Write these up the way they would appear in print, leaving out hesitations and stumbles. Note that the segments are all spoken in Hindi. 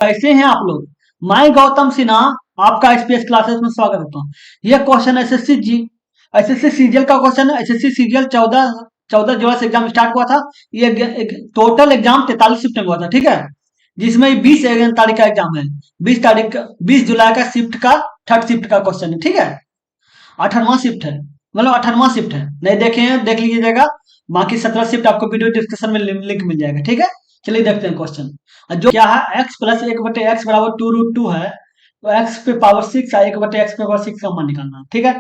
कैसे हैं आप लोग। मैं गौतम सिन्हा आपका एसपीएस क्लासेस में स्वागत करता हूँ। यह क्वेश्चन एसएससी सीजीएल का क्वेश्चन है। एसएससी सीजीएल 14 जुलाई से एग्जाम स्टार्ट हुआ था। ये टोटल एग्जाम 43 शिफ्ट में हुआ था, ठीक है, जिसमें 20 तारीख का एग्जाम है। 20 जुलाई का शिफ्ट का थर्ड शिफ्ट का क्वेश्चन है, ठीक है। 18वां शिफ्ट है, मतलब 18वां शिफ्ट है। नहीं देखे हैं देख लीजिएगा। बाकी 17 शिफ्ट आपको वीडियो डिस्क्रिप्शन में लिंक मिल जाएगा, ठीक है। चलिए देखते हैं क्वेश्चन। जो क्या है, एक्स प्लस एक बटे एक्स बराबर 2√2 है। तो एक्स पे पावर 6 है, एक बटे एक्स पे पावर 6 का मान निकालना है, ठीक है।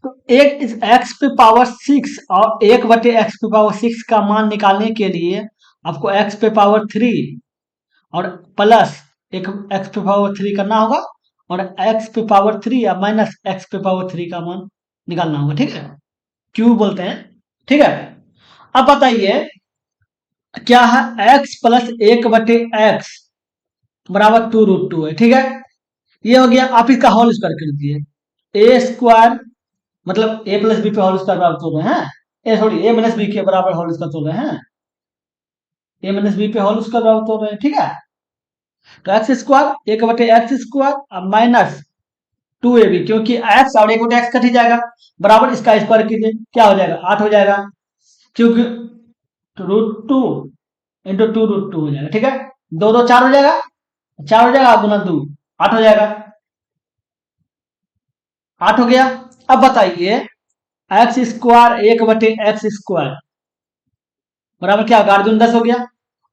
तो एक इस एक्स पे पावर 6 और एक बटे एक्स पे पावर 6 का मान निकालने के लिए आपको एक्स पे पावर 3 और प्लस एक एक्स पे पावर 3 करना होगा, और एक्स पे पावर 3 या माइनस एक्स पे पावर 3 का मान निकालना होगा, ठीक है। क्यू बोलते हैं, ठीक है। अब बताइए क्या है, एक्स प्लस एक बटे एक्स बराबर 2√2 है, ठीक है। ये हो गया। आप इसका होल स्क्वायर कर दीजिए। ए स्क्वायर मतलब ए प्लस बी पे होल स्क्वायर बराबर तोड़ रहे हैं, ए सॉरी ए माइनस बी के बराबर होल स्क्वायर तोड़ रहे हैं, ए माइनस बी पे होल स्क्वायर बराबर तोड़ रहे हैं, ठीक है। तो एक्स स्क्वायर एक बटे एक्स स्क्वायर माइनस 2ab, क्योंकि एक्स और एक बटे एक्स कट ही जाएगा, बराबर इसका स्क्वायर कीजिए, क्या हो जाएगा 8 हो जाएगा, क्योंकि √2 इंटू 2√2 हो जाएगा, ठीक है। दो दो 4 हो जाएगा, 4 हो जाएगा गुना 2 8 हो जाएगा, 8 हो गया। अब बताइए एक्स स्क्वायर एक बटे एक्स स्क्वायर बराबर क्या होगा, 8 दूनी 10 हो गया।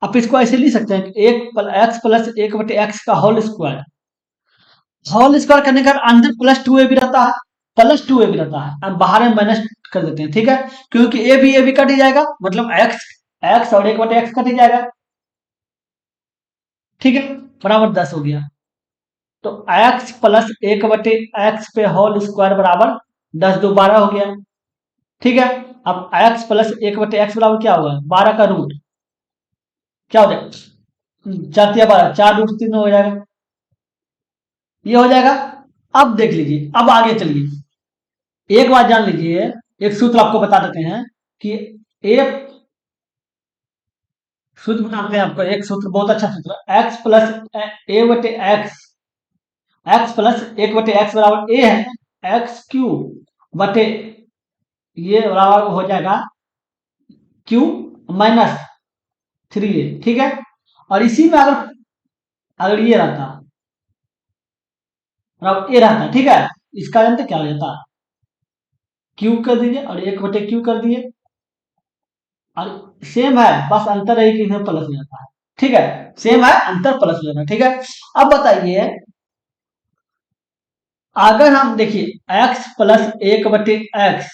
आप इसको ऐसे लिख सकते हैं कि एक्स प्लस एक बटे एक्स का होल स्क्वायर। होल स्क्वायर करने का अंदर प्लस 2a भी रहता है, प्लस 2a भी रहता है, अब बाहर में माइनस कर देते हैं, ठीक है। क्योंकि ए भी कट ही जाएगा, मतलब एक्स एक्स और एक बटे एक्स कट ही जाएगा, ठीक है, बराबर 10 हो गया। तो एक्स प्लस एक बटे एक्स पे होल स्क्वायर बराबर 10 दो 12 हो गया, ठीक है। अब एक्स प्लस एक बटे एक्स बराबर क्या होगा, 12 का रूट क्या हो जाएगा, 4 4 रूट 3 हो जाएगा, ये हो जाएगा। अब देख लीजिए, अब आगे चलिए, एक बात जान लीजिए, एक सूत्र आपको बता देते हैं कि एक सूत्र बताते हैं आपको, एक सूत्र बहुत अच्छा सूत्र, एक्स प्लस ए बटे एक्स, एक्स प्लस एक बटे एक्स बराबर ए है, एक्स क्यू बटे ये बराबर हो जाएगा क्यू माइनस 3a, ठीक है। और इसी में अगर अगर ये रहता और ए रहता, ठीक है, इसका अंतर क्या हो जाता, क्यू कर दीजिए और एक बटे क्यू कर दिए, और सेम है, बस अंतर है कि इसमें प्लस हो जाता है, ठीक है। सेम है, अंतर प्लस हो जाता है, ठीक है। अब बताइए अगर हम देखिए x प्लस एक बटे एक्स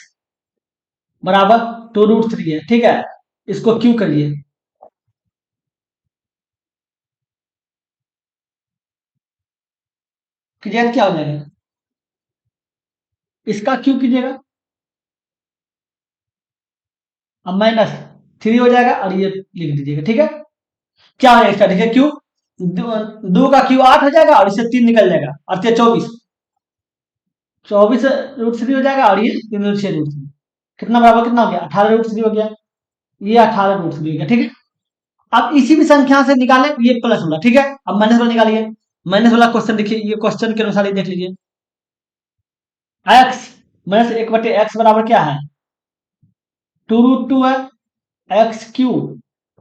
बराबर 2√3 है, ठीक है, इसको क्यू करिए, क्लियर क्या हो जाएगा, इसका क्यू कीजिएगा, अब माइनस 3 हो जाएगा और ये लिख दीजिएगा, ठीक है। क्या हो जाएगा इसका, देखिए क्यू, दो का क्यू 8 हो जाएगा और इससे 3 निकल जाएगा, और 24 24√3 हो जाएगा, और ये 3 √6 कितना बराबर कितना हो गया, 18√3 हो गया, ये 18√3 हो गया, ठीक है। अब इसी भी संख्या से निकालें ये प्लस वाला, ठीक है। अब माइनस वाला निकालिए, माइनस वाला क्वेश्चन देखिए, ये क्वेश्चन के अनुसार ही देख लीजिए, एक्स माइनस एक बटे एक्स बराबर क्या है, 2√2 है, एक्स क्यू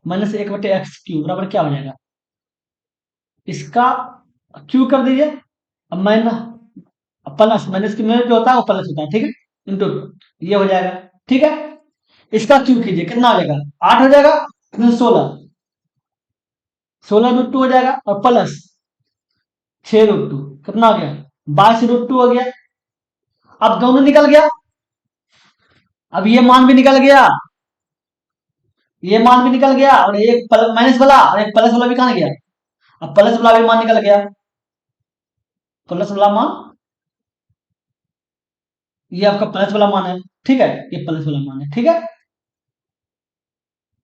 माइनस एक बटे एक्स क्यू बराबर क्या हो जाएगा, इसका क्यू कर दीजिए, अब माइनस प्लस माइनस की में जो होता है वो प्लस होता है, ठीक है, इंटू ये हो जाएगा, ठीक है। इसका क्यू कीजिए, कितना हो जाएगा 8 हो जाएगा, 16 16√2 हो जाएगा, और प्लस 6√2 कितना हो गया, 22√2 हो गया। अब दोनों निकल गया, अब ये मान भी निकल गया, ये मान भी निकल गया, और एक माइनस वाला और एक प्लस वाला भी कहां गया, अब प्लस वाला भी मान निकल गया, प्लस वाला मान, ये आपका प्लस वाला मान है, ठीक है, ये प्लस वाला मान है, ठीक है।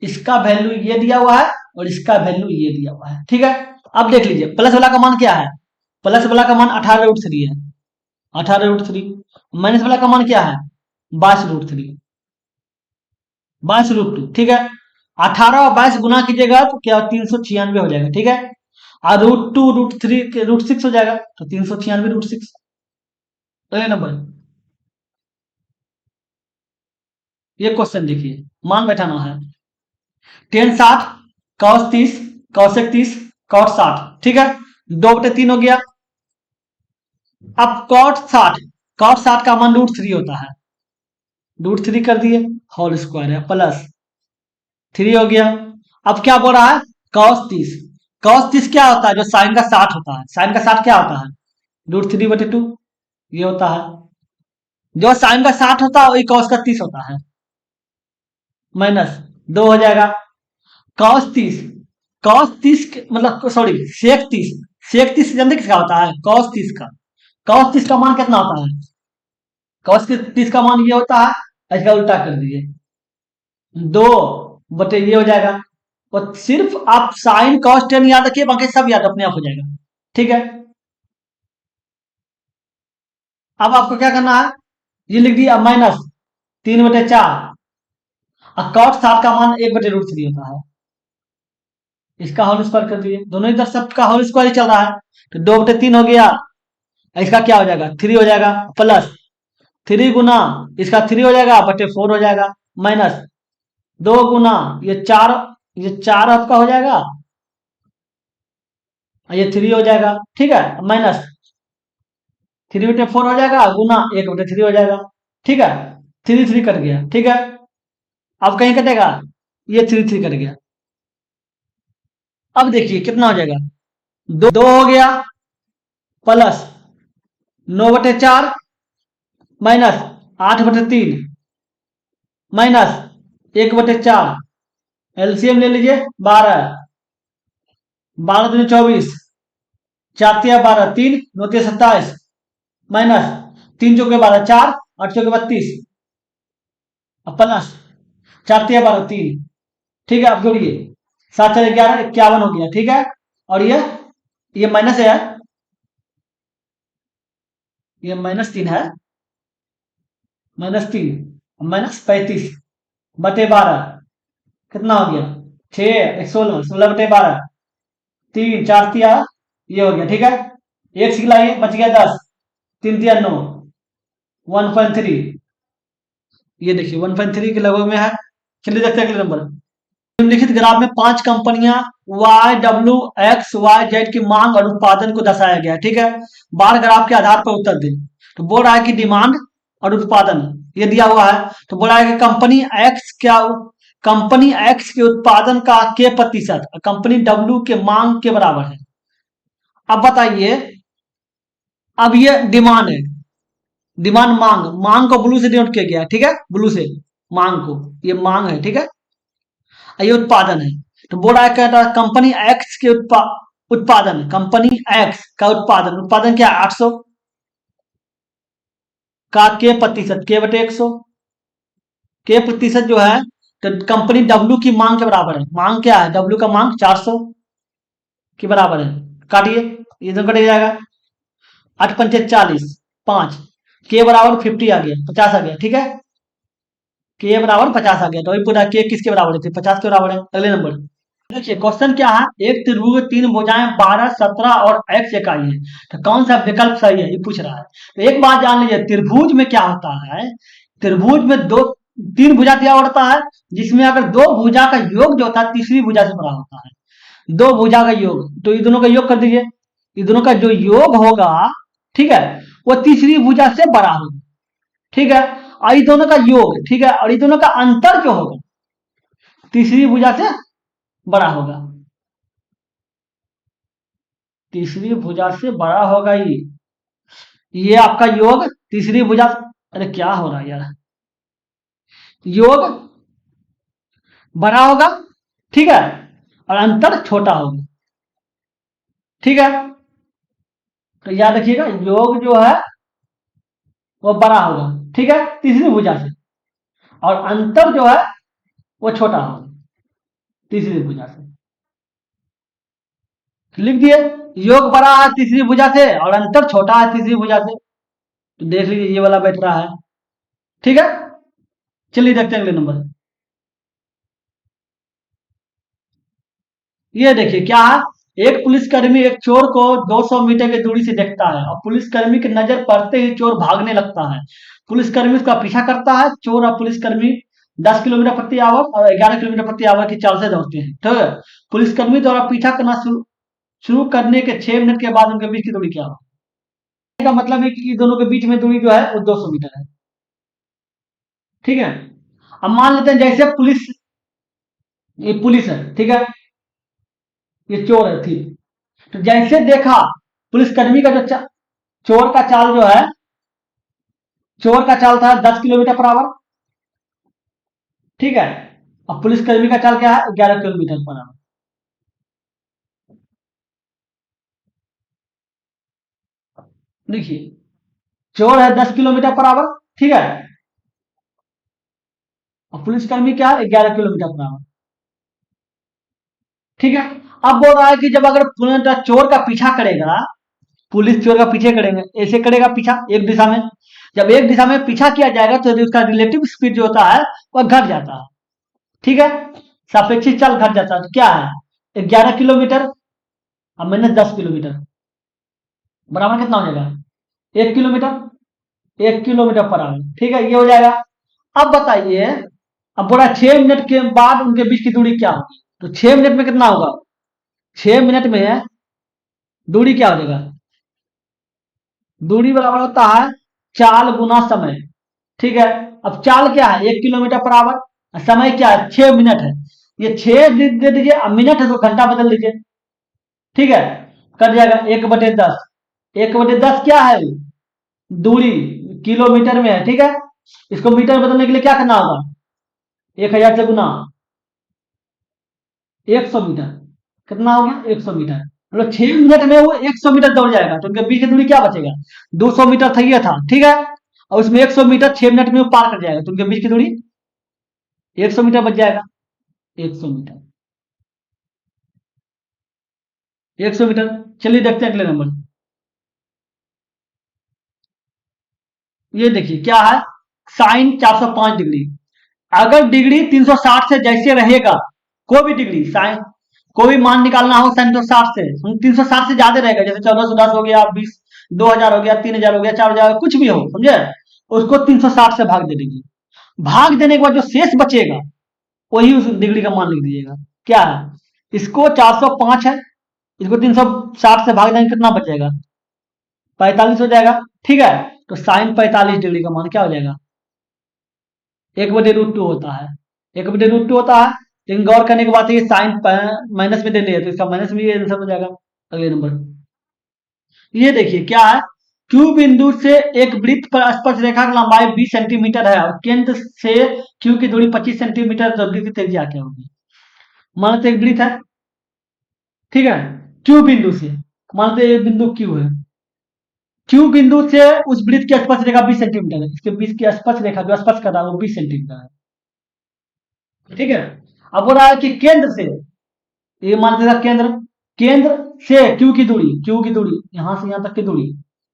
इसका वैल्यू ये दिया हुआ है और इसका वैल्यू ये दिया हुआ है, ठीक है। अब देख लीजिए प्लस वाला का मान क्या है, प्लस वाला का मान 18√3 है, 18√3, माइनस वाला का मान क्या है 22√3, 22√2, ठीक है। 18 और 22 गुना कीजिएगा तो क्या 396 हो जाएगा, ठीक है। और √2 √3 के √6 हो जाएगा, तो 396 √6। अगले नंबर, ये क्वेश्चन देखिए, मान बैठाना है। टेन 60, कॉस 30, कॉसेक 30, कॉट 60, ठीक है, 2/3 हो गया। अब कॉट 60 का मान √3 होता है, √3 कर दिए, होल स्क्वायर है, प्लस 3 हो गया। अब क्या बोल रहा है, कॉस 30, कॉस 30 क्या होता है, जो साइन का 60 होता है, साइन का 60 क्या होता है, √3/2, ये होता है। जो साइन का 60 होता है वही कॉस का 30 होता है, माइनस 2 हो जाएगा। कॉस 30, कॉस 30 मतलब सॉरी सेक 30, सेक 30 जानते किसका होता है, कॉस 30 का। कॉस 30 का मान कितना होता है, कॉस 30 का मान ये होता है, इसका उल्टा कर दीजिए, 2 बटे ये हो जाएगा। और सिर्फ आप साइन कॉस 10 याद रखिए, बाकी सब याद अपने आप हो जाएगा, ठीक है। अब आपको क्या करना है, ये लिख दिया माइनस 3/4, और कॉट 60 का मान 1/√3 होता है, इसका होल स्क्वायर कर दिए, दोनों ही तरफ सबका होल स्क्वायर ही चल रहा है, तो 2/3 हो गया, इसका क्या हो जाएगा, 3 हो जाएगा, प्लस 3 गुना इसका 3 हो जाएगा, बटे 4 हो जाएगा, माइनस 2 गुना ये 4 आपका हो जाएगा, ये 3 हो जाएगा, ठीक है, माइनस 3/4 हो जाएगा, गुना 1/3 हो जाएगा, ठीक है, 3 कट गया, ठीक है। अब कहीं कटेगा, ये 3 कट गया। अब देखिए कितना हो जाएगा, 2 हो गया, प्लस 9/4, माइनस 8/3, माइनस 1/4, एलसीएम ले लीजिए 12, 12×2 = 24, 4×3 = 12, 3×9 = 27, माइनस 3×4 = 12, 4, 8×4 = 32, प्लस 4×3 = 12, 3, ठीक है। आप जोड़िए, 7×4 = 11, 51 हो गया, ठीक है। और ये माइनस है, ये -3 है, -3, -35/12 कितना हो गया, 6, 16, 16/12, 3, 4×3 ये हो गया, ठीक है। एक सिखलाइए, बच गया 10, 3×3 = 9, 1.3, ये देखिए 1.3 के लगभग में है। चलिए देखते हैं अगले नंबर। निम्नलिखित ग्राफ में 5 कंपनियां Y W X Y Z की मांग और उत्पादन को दर्शाया गया, ठीक है। बार ग्राफ के आधार पर उत्तर दें। तो बोल रहा है कि डिमांड और उत्पादन ये दिया हुआ है, तो बोल रहा है कि कंपनी एक्स के उत्पादन का k%, कंपनी डब्ल्यू के मांग के बराबर है। अब बताइए, अब ये डिमांड है, डिमांड मांग को ब्लू से डिनोट किया गया है, ठीक है, ब्लू से मांग को, ये मांग है, ठीक है। ये उत्पादन है, तो बोल रहा है कहता है कंपनी एक्स के उत्पादन, कंपनी एक्स का उत्पादन, उत्पादन क्या है 800 का k%, k/100 जो है, तो कंपनी डब्ल्यू की मांग के बराबर है। मांग क्या है, डब्ल्यू का मांग 400 के बराबर है, काटिए, ये तो कट जाएगा, 8×5 = 40, 5, के बराबर 50 आ गया, 50 आ गया, ठीक है, के बराबर 50 आ गया, तो वही पूरा के किसके बराबर है, 50 के बराबर है। अगले नंबर देखिए, क्वेश्चन क्या है, एक त्रिभुज में 3 भुजाएं 12, 17 और x इकाई है, तो कौन सा विकल्प सही है, ये पूछ रहा है। तो एक बात जान लीजिए, त्रिभुज में क्या होता है, त्रिभुज में 3 भुजा दिया होता है, जिसमें अगर 2 भुजा का योग जो होता है तीसरी भुजा से बड़ा होता है, 2 भुजा का योग, तो ये दोनों का योग कर दीजिए, ये दोनों का जो योग होगा, ठीक है, वो तीसरी भुजा से बड़ा होगा, ठीक है। और ये दोनों का योग, ठीक है, और ये दोनों का अंतर जो होगा तीसरी भुजा से बड़ा होगा, तीसरी भुजा से बड़ा होगा, ये आपका योग तीसरी भुजा, अरे क्या हो रहा है यार, योग बड़ा होगा, ठीक है, और अंतर छोटा होगा, ठीक है। तो याद रखिएगा, योग जो है वो बड़ा होगा, ठीक है, तीसरी भुजा से, और अंतर जो है वो छोटा होगा तीसरी भुजा से, लिख दिए, योग बड़ा है तीसरी भुजा से और अंतर छोटा है तीसरी भुजा से, तो देख लीजिए ये वाला बैठ रहा है, ठीक है। चलिए देखते हैं अगले नंबर। ये देखिए क्या है, एक पुलिसकर्मी एक चोर को 200 मीटर की दूरी से देखता है और पुलिसकर्मी की नजर पड़ते ही चोर भागने लगता है। पुलिसकर्मी उसका पीछा करता है। चोर और पुलिसकर्मी 10 किलोमीटर प्रति आवर और 11 किलोमीटर प्रति आवर की चाल से दौड़ते हैं। ठीक है। पुलिसकर्मी द्वारा पीछा करना शुरू शुरू करने के 6 मिनट के बाद उनके बीच की दूरी क्या हो? का मतलब है कि दोनों के बीच में दूरी जो है वो 200 मीटर है। ठीक है। अब मान लेते हैं जैसे पुलिस, ये पुलिस है, ठीक है, ये चोर है, थी। तो जैसे देखा पुलिसकर्मी का जो चोर का चाल जो है, चोर का चाल था 10 किलोमीटर पर आवर। ठीक है। अब पुलिसकर्मी का चाल क्या है? 11 किलोमीटर पर आवर। देखिए, चोर है 10 किलोमीटर पर आवर। ठीक है। और पुलिसकर्मी क्या है? 11 किलोमीटर पर आवर। ठीक है। अब बोल रहा है कि जब अगर चोर का पीछा करेगा, पुलिस चोर का पीछे करेंगे, ऐसे करेगा पीछा एक दिशा में। जब एक दिशा में पीछा किया जाएगा तो उसका रिलेटिव स्पीड जो होता है वह घट जाता है। ठीक है। सापेक्षिक चाल घट जाता है। तो क्या है? 11 किलोमीटर और -10 किलोमीटर बराबर कितना हो जाएगा? 1 किलोमीटर। 1 kilometre per hour. ठीक है, ये हो जाएगा। अब बताइए, अब बोला 6 मिनट के बाद उनके बीच की दूरी क्या होगी? तो 6 मिनट में कितना होगा? 6 मिनट में दूरी क्या हो जाएगा? दूरी बराबर होता है चाल गुना समय। ठीक है। अब चाल क्या है? 1 किलोमीटर पर आवर। समय क्या है? 6 मिनट है। ये 6 दे दीजिए, अब मिनट है तो घंटा बदल दीजिए। ठीक है। कट जाएगा 1/10। 1/10 क्या है? दूरी किलोमीटर में है। ठीक है। इसको मीटर में बदलने के लिए क्या करना होगा? 1000 से गुना 100 मीटर। कितना हो गया? 100 मीटर। मतलब 6 मिनट में वो 100 मीटर दौड़ जाएगा तो उनके बीच की दूरी क्या बचेगा? 200 मीटर था, ये था। ठीक है। और उसमें 100 मीटर 6 मिनट में वो पार कर जाएगा तो उनके बीच की दूरी 100 मीटर बच जाएगा। 100 मीटर। 100 मीटर। चलिए देखते हैं अगले नंबर। ये देखिए क्या है? Sign 405 degree. अगर डिग्री 360 से जैसे रहेगा, कोई भी डिग्री साइन, कोई भी मान निकालना हो साइन 360 से, 360 से ज्यादा रहेगा, जैसे 1410 हो गया, 20, 2000 हो गया, 3000 हो गया, 4000, कुछ भी हो, समझे? उसको 360 से भाग दे दीजिए। भाग देने के बाद जो शेष बचेगा वही उस डिग्री का मान लिख दीजिएगा। क्या है? इसको 405 है, इसको 360 से भाग देंगे, कितना बचेगा? 45 हो जाएगा। ठीक है। तो साइन 45 डिग्री का मान क्या हो जाएगा? 1/√2 होता है। 1/√2 होता है। लेकिन गौर करने की बात है, ये साइन माइनस में दे दिया तो इसका माइनस में ये आंसर हो जाएगा। अगले नंबर। ये देखिए क्या है? क्यू बिंदु से एक वृत्त पर स्पर्श रेखा की लंबाई 20 सेंटीमीटर है और केंद्र से क्यू की दूरी 25 सेंटीमीटर, तो वृत्त की त्रिज्या क्या होगी? मान लेते एक वृत्त है। ठीक है। क्यू बिंदु से, मान लेते ये बिंदु क्यू है। क्यू बिंदु से उस वृत्त की स्पर्श रेखा 20 सेंटीमीटर है। इसके बीच की स्पर्श रेखा जो स्पर्श कर रहा है वो 20 सेंटीमीटर है। ठीक है। अब हो रहा है कि केंद्र से, ये मान लीजिएगा केंद्र, केंद्र से क्यू की दूरी यहां से यहां तक की दूरी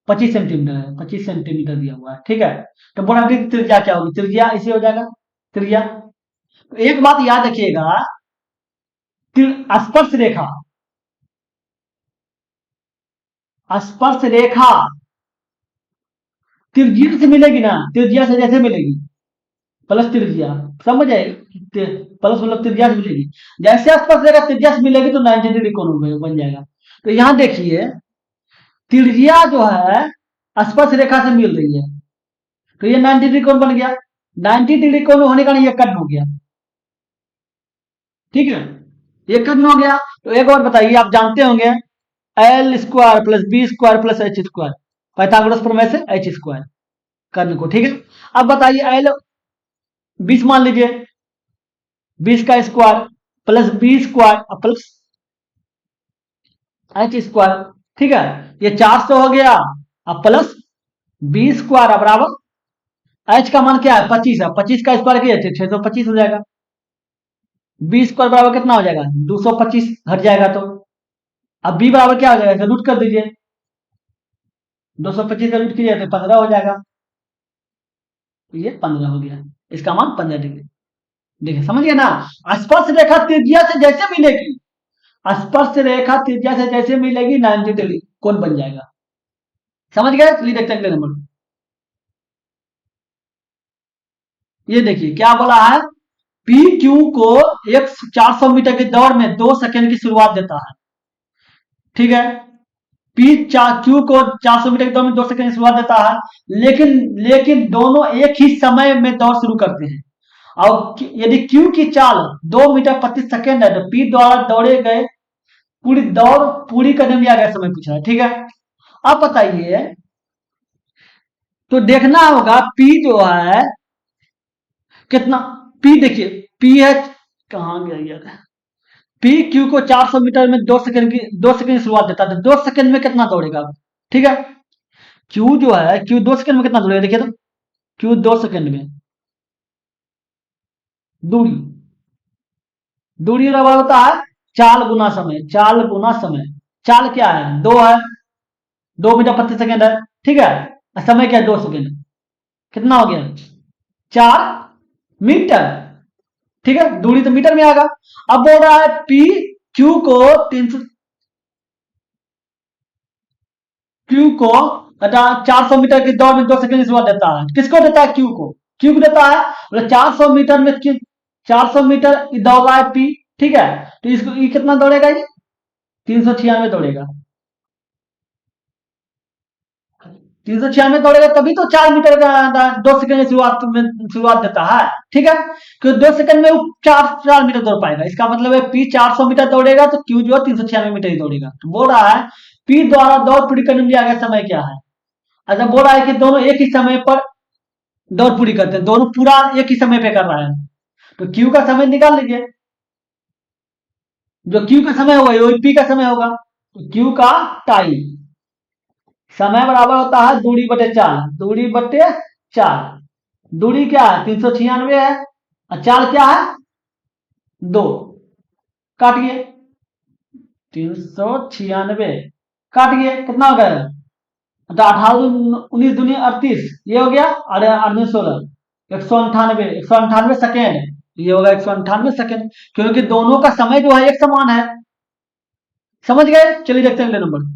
25 सेंटीमीटर है। 25 सेंटीमीटर दिया हुआ है। ठीक है। तो बोला कि त्रिज्या क्या होगी? त्रिज्या ऐसे हो जाएगा। त्रिज्या, तो एक बात याद रखिएगा, स्पर्श रेखा, स्पर्श रेखा त्रिज्या से मिलेगी ना, त्रिज्या से जैसे मिलेगी प्लस त्रिज्या, समझ आए? प्लस मतलब त्रिज्या से मिलेगी। जैसे स्पर्श रेखा त्रिज्या से मिलेगी तो 90 डिग्री कोण बन जाएगा। तो यहां देखिए त्रिज्या जो है स्पर्श रेखा से मिल रही है तो ये 90 डिग्री कोण बन गया। 90 डिग्री कोण होने का ये कट हो गया। ठीक है। ये कट हो गया। तो एक और बताइए, आप जानते होंगे L square plus B square plus H square, Pythagoras प्रमेय से एच स्क्वायर करने को। ठीक है। अब बताइए एल 20 मान लीजिए, 20 का square plus B square plus H square. ठीक है। ये 400 हो गया। अब प्लस बी स्क्वायर बराबर एच का मान क्या है? 25 है। 25 का स्क्वायर किया 625 हो जाएगा। बी स्क्वायर बराबर कितना हो जाएगा? 225 हट जाएगा तो। अब बी बराबर क्या हो जाएगा? रूट कर दीजिए। 225 का रूट कीजिए तो 15 हो जाएगा। तो ये 15 हो गया। इसका मान 15 डिग्री। देखिए समझ गए ना? स्पर्श रेखा त्रिज्या से जैसे मिलेगी स्पर्श रेखा त्रिज्या से जैसे मिलेगी 90 डिग्री कोण बन जाएगा। समझ गए? चलिए देखते हैं अगले नंबर। ये देखिए क्या बोला है, पी क्यू को एक 400 मीटर की दौड़ में 2 सेकंड की शुरुआत देता है। ठीक है, क्यू को 400 मीटर की दौड़ में 2 सेकंड की शुरुआत देता है, लेकिन लेकिन दोनों एक ही समय में दौड़ शुरू करते हैं। और यदि क्यू की चाल 2 मीटर प्रति सेकंड है तो पी द्वारा दौड़े गए पूरी दौड़ पूरी करने में लिया गया समय पूछ रहा है। ठीक है, अब बताइए, तो देखना होगा पी जो है कितना, पी देखिए, पी है, कहां गया यार, पी क्यू को 400 मीटर में 2 सेकंड की शुरुआत देता है, तो 2 सेकंड में कितना दौड़ेगा। ठीक है, क्यू जो है, क्यू 2 सेकंड में कितना दौड़ेगा, देखिए तो, क्यू 2 सेकंड में दूरी, दूरी बराबर होता है चाल गुना समय, चाल गुना समय। चाल क्या है, 2 मीटर प्रति सेकंड है। ठीक है, और समय क्या है, 2 सेकंड, कितना हो गया, 4 मीटर। ठीक है, दूरी तो मीटर में आएगा। अब बोल रहा है पी क्यू को 300, क्यू को 400 मीटर की दौड़ में 2 सेकंड की शुरुआत देता है। किसको देता है, क्यू को देता है। बोले 400 मीटर में 400 मीटर दौड़ रहा है पी। ठीक है, तो इसको ये कितना दौड़ेगा, ये 396 दौड़ेगा, 396 दौड़ेगा, तभी तो 4 मीटर का 2 सेकंड की शुरुआत देता है। ठीक है, क्योंकि 2 सेकंड में वो 4 मीटर दौड़ पाएगा, इसका मतलब है पी 400 मीटर दौड़ेगा तो क्यू जो है 396 मीटर ही दौड़ेगा। तो बोल रहा है पी द्वारा दौड़ पूरी करने में लिया गया समय क्या है। अच्छा, बोल रहा है कि दोनों एक ही समय पर दौड़ पूरी करते हैं, दोनों पूरा एक ही समय पे कर रहा है, तो क्यू का समय निकाल लीजिए, जो क्यू का समय होगा वही पी का समय होगा। तो क्यू का टाइम समय बराबर होता है दूरी बटे चाल, दूरी बटे चाल। दूरी क्या है, 396 है, और चाल क्या है, 2, काटिए, 396 काटिए, कितना हो गया, तो 18 19 दूनी 38, ये हो गया, और 8 16, 198, 198 सेकेंड, ये होगा 198 सेकेंड, क्योंकि दोनों का समय जो है एक समान है। समझ गए? चलिए देखते हैं अगले नंबर।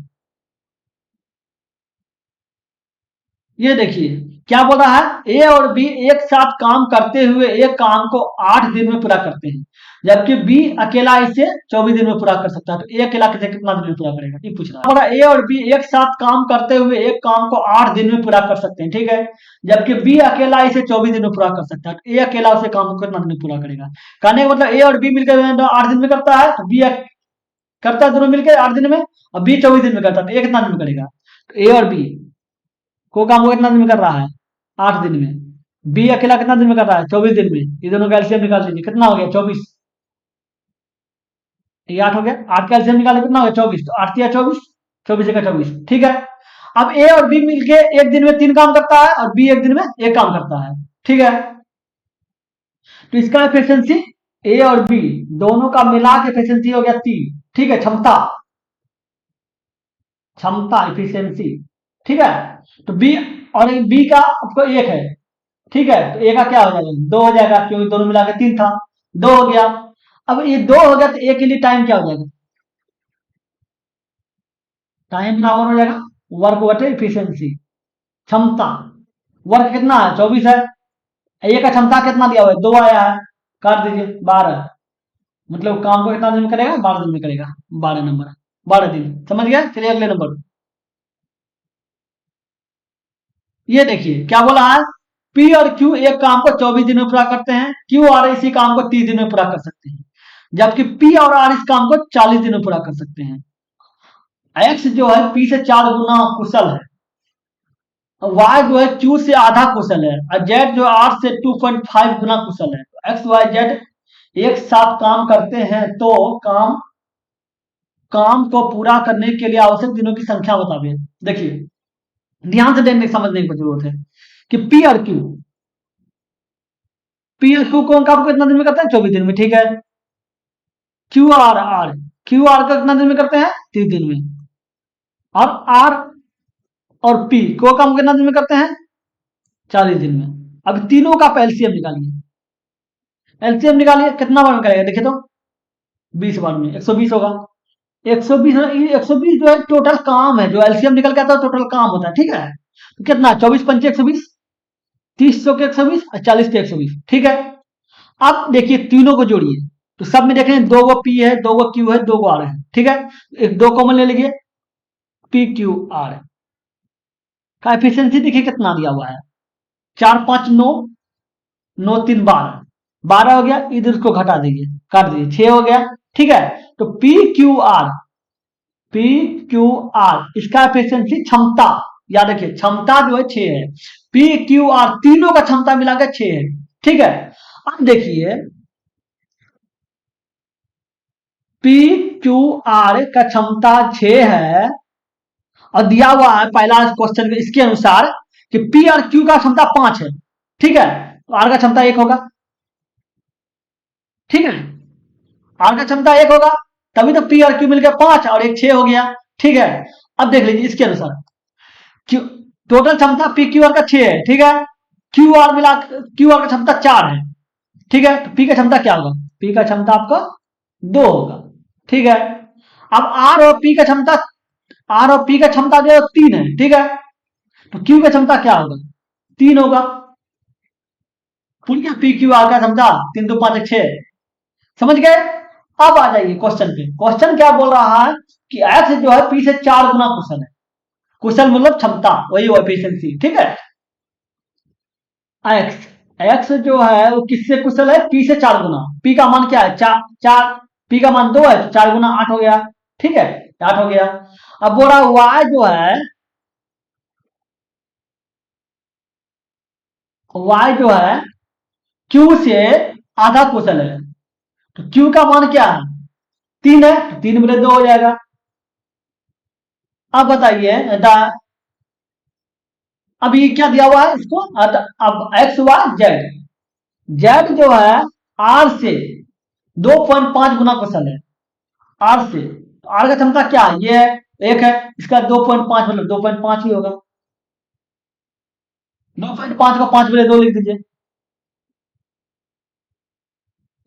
ये देखिए क्या बोल रहा है, ए और बी एक साथ काम करते हुए एक काम को 8 दिन में पूरा करते हैं, जबकि बी अकेला इसे 24 दिन में पूरा कर सकता है। तो ए अकेला किसे कितना दिन में पूरा करेगा, ये पूछ रहा है। ए और बी एक साथ काम करते हुए एक काम को 8 दिन में पूरा कर सकते हैं। ठीक है, जबकि बी अकेला इसे 24 दिन में पूरा कर सकता है, तो ए अकेला उसे काम को कितना दिन में पूरा करेगा। कहने का मतलब ए और बी मिलकर 8 दिन में करता है, तो बी करता है दोनों मिलकर 8 दिन में, और बी 24 दिन में करता है, तो ए कितना दिन में करेगा। तो ए और बी को काम वो कितना दिन में कर रहा है, 8 दिन में। बी अकेला कितना दिन में कर रहा है, 24 दिन में। ये दोनों का एलसीएम निकाल लीजिए, कितना हो गया, 24, ये 8 हो गया, 8 का एलसीएम निकाले कितना हो गया, 24, तो 8 या 24, 24 का 24। ठीक है, अब ए और बी मिलके एक दिन में 3 काम करता है, और बी एक दिन में 1 काम करता है। ठीक है, तो इसका एफिशिएंसी ए और बी दोनों का मिला के एफिशिएंसी हो गया 3। ठीक है, क्षमता, क्षमता एफिशिएंसी। ठीक है, तो बी और बी का आपको 1 है। ठीक है, तो ए का क्या हो जाएगा, 2 हो जाएगा, क्योंकि दोनों मिला के 3 था, 2 हो गया। अब ये 2 हो गया, तो ए के लिए टाइम क्या हो जाएगा, टाइम बराबर हो जाएगा वर्क बटे इफिशियंसी, क्षमता। वर्क कितना है, 24 है, ए का क्षमता कितना दिया हुआ है, 2 आया है, काट दीजिए 12, मतलब काम को कितना दिन में करेगा, 12 दिन में करेगा, 12 नंबर, 12 दिन। समझ गया? चलिए अगले नंबर। ये देखिए क्या बोला है, पी और क्यू एक काम को 24 दिन में पूरा करते हैं, क्यू और इसी काम को 30 दिन में पूरा कर सकते हैं, जबकि पी और आर इस काम को 40 दिन में पूरा कर सकते हैं। एक्स जो है पी से 4 गुना कुशल है, वाई जो है क्यू से आधा कुशल है, और जेड जो आर से 2.5 गुना कुशल है। तो एक्स वाई जेड एक साथ काम करते हैं तो काम काम को पूरा करने के लिए आवश्यक दिनों की संख्या बताइए। देखिए ध्यान से देखने समझने की जरूरत है कि पी और क्यू कौन काम को कितना दिन में करते हैं, 24 दिन में। ठीक है, क्यू आर का कितना दिन में करते हैं, 30 दिन में, और आर और पी को काम कितना दिन में करते हैं, 40 दिन में। अब तीनों का एलसीएम निकालिए, एलसीएम निकालिए कितना बार में करेगा, देखिए तो 20 बार में 120 होगा। 120, 120 जो है टोटल काम है, जो एलसीएम निकल के आता है टोटल काम होता है, ठीक है। तो कितना, 24 × 5 = 120, 30 के 120 और 40 के 120, ठीक है। अब देखिए तीनों को जोड़िए, तो सब में देखें 2 गो पी है, 2 गो क्यू है, 2 गो आर है, ठीक है। एक 2 कॉमन ले लीजिए, पी क्यू आर का एफिशिएंसी देखिए कितना दिया हुआ है, 4 5 9, 9 3 12, 12 हो गया, इधर को घटा दीजिए, काट दीजिए, 6 हो गया, ठीक है। तो पी क्यू आर इसका एफिशिएंसी क्षमता, याद रखिए क्षमता जो है 6 है, पी क्यू आर तीनों का क्षमता मिलाकर 6 है, ठीक है। अब देखिए पी क्यू आर का क्षमता 6 है और दिया हुआ है पहला क्वेश्चन में इसके अनुसार कि पी और क्यू का क्षमता 5 है, ठीक है। तो आर का क्षमता 1 होगा, ठीक है। आर का क्षमता 1 होगा, तभी तो पी और क्यू मिलकर 5 और एक 6 हो गया, ठीक है। अब देख लीजिए इसके अनुसार क्यू टोटल क्षमता पी क्यू आर का 6 है, ठीक है। क्यू आर का क्षमता 4 है, ठीक है। तो पी का क्षमता क्या होगा, पी का क्षमता आपका 2 होगा, ठीक है। अब आर और पी का क्षमता जो है 3 है, ठीक है। तो क्यू का क्षमता क्या होगा, 3 होगा, ठीक है। पी क्यू आर का क्षमता 3 2 5 6, समझ गए। अब आ जाइए क्वेश्चन पे, क्वेश्चन क्या बोल रहा है कि एक्स जो है पी से 4 गुना कुशल है, कुशल मतलब क्षमता, वही एफिशिएंसी, ठीक है। एक्स एक्स जो है वो किससे कुशल है, पी से 4 गुना, पी का मान क्या है, 4, पी का मान 2 है तो 4 गुना 8 हो गया, ठीक है, 8 हो गया। अब बोला वाई जो है, वाई जो है क्यू से आधा कुशल है, तो क्यू का मान क्या है, 3 है, तो 3 बटे 2 हो जाएगा। अब बताइए अब ये क्या दिया हुआ है इसको, अब एक्स वाई जेड, जेड जो है आर से 2.5 गुना कुशल है, आर से, तो आर का क्षमता क्या है, ये है 1 है, इसका 2.5 मतलब 2.5 ही होगा, 2.5 को 5 बटे 2 लिख दीजिए,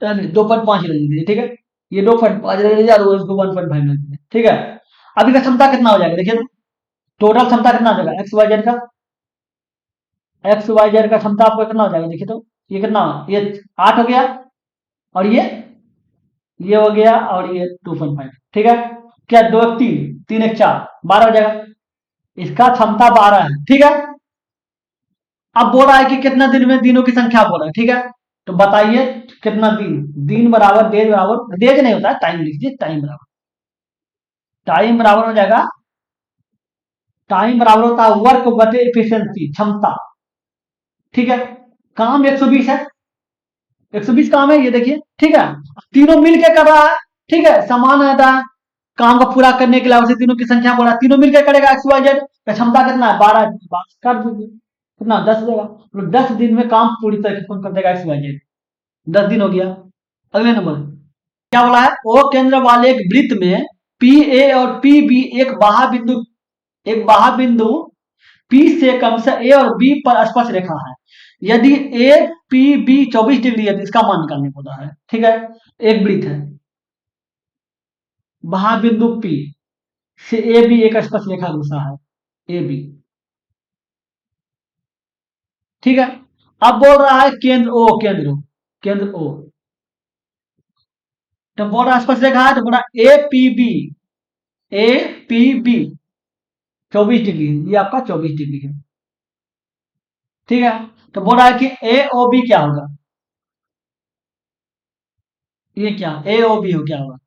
2.5 लिख दीजिए, ठीक है। ये 2.5 लिख दीजिए और इसको 1.5 लिख दीजिए, ठीक है। अभी का क्षमता कितना हो जाएगा देखिए, टोटल क्षमता कितना हो जाएगा एक्स वाई जेड का क्षमता आपको कितना हो जाएगा देखिए, तो ये कितना, ये 8 हो गया और ये हो गया और ये 2.5, ठीक है। क्या 2 1 3, 3 1 4, 12 हो जाएगा, इसका क्षमता 12 है, ठीक है। अब बोल रहा है कि कितना दिन में दिनों की संख्या बोल रहा है, ठीक है। तो बताइए कितना दिन, दिन बराबर डेज नहीं होता है, टाइम लिख दीजिए, टाइम बराबर हो जाएगा, टाइम बराबर होता है वर्क बटे एफिशिएंसी, क्षमता, ठीक है। काम 120 है, 120 काम है ये देखिए, ठीक है। तीनों मिलके कर रहा है, ठीक है, समान रहता है काम को पूरा करने के लिए, तीनों की संख्या बोला, तीनों मिलकर करेगा एक्स वाई जेड, क्षमता कितना है 12, कर दीजिए कितना 10 देगा, तो 10 दिन में काम पूरी तरीके से कर देगा एक्स वाई जेड, 10 दिन हो गया। अगले नंबर क्या बोला है, ओ केंद्र वाले एक वृत्त में पी ए और पी बी एक बाह्य बिंदु पी से कम से ए और बी पर स्पर्श रेखा है, यदि ए पी बी 24 डिग्री है तो इसका मान निकालने को है, ठीक है। एक वृत्त है, महाबिंदु पी से ए बी एक स्पर्श रेखा घुसा है, ए बी, ठीक है। अब बोल रहा है केंद्र ओ, तो बोल रहा स्पर्श रेखा है, तो बोल रहा ए पी बी 24 डिग्री, ये आपका 24 डिग्री है, ठीक है। तो बोल रहा है कि ए ओ बी क्या होगा, ये क्या ए ओ बी हो क्या होगा।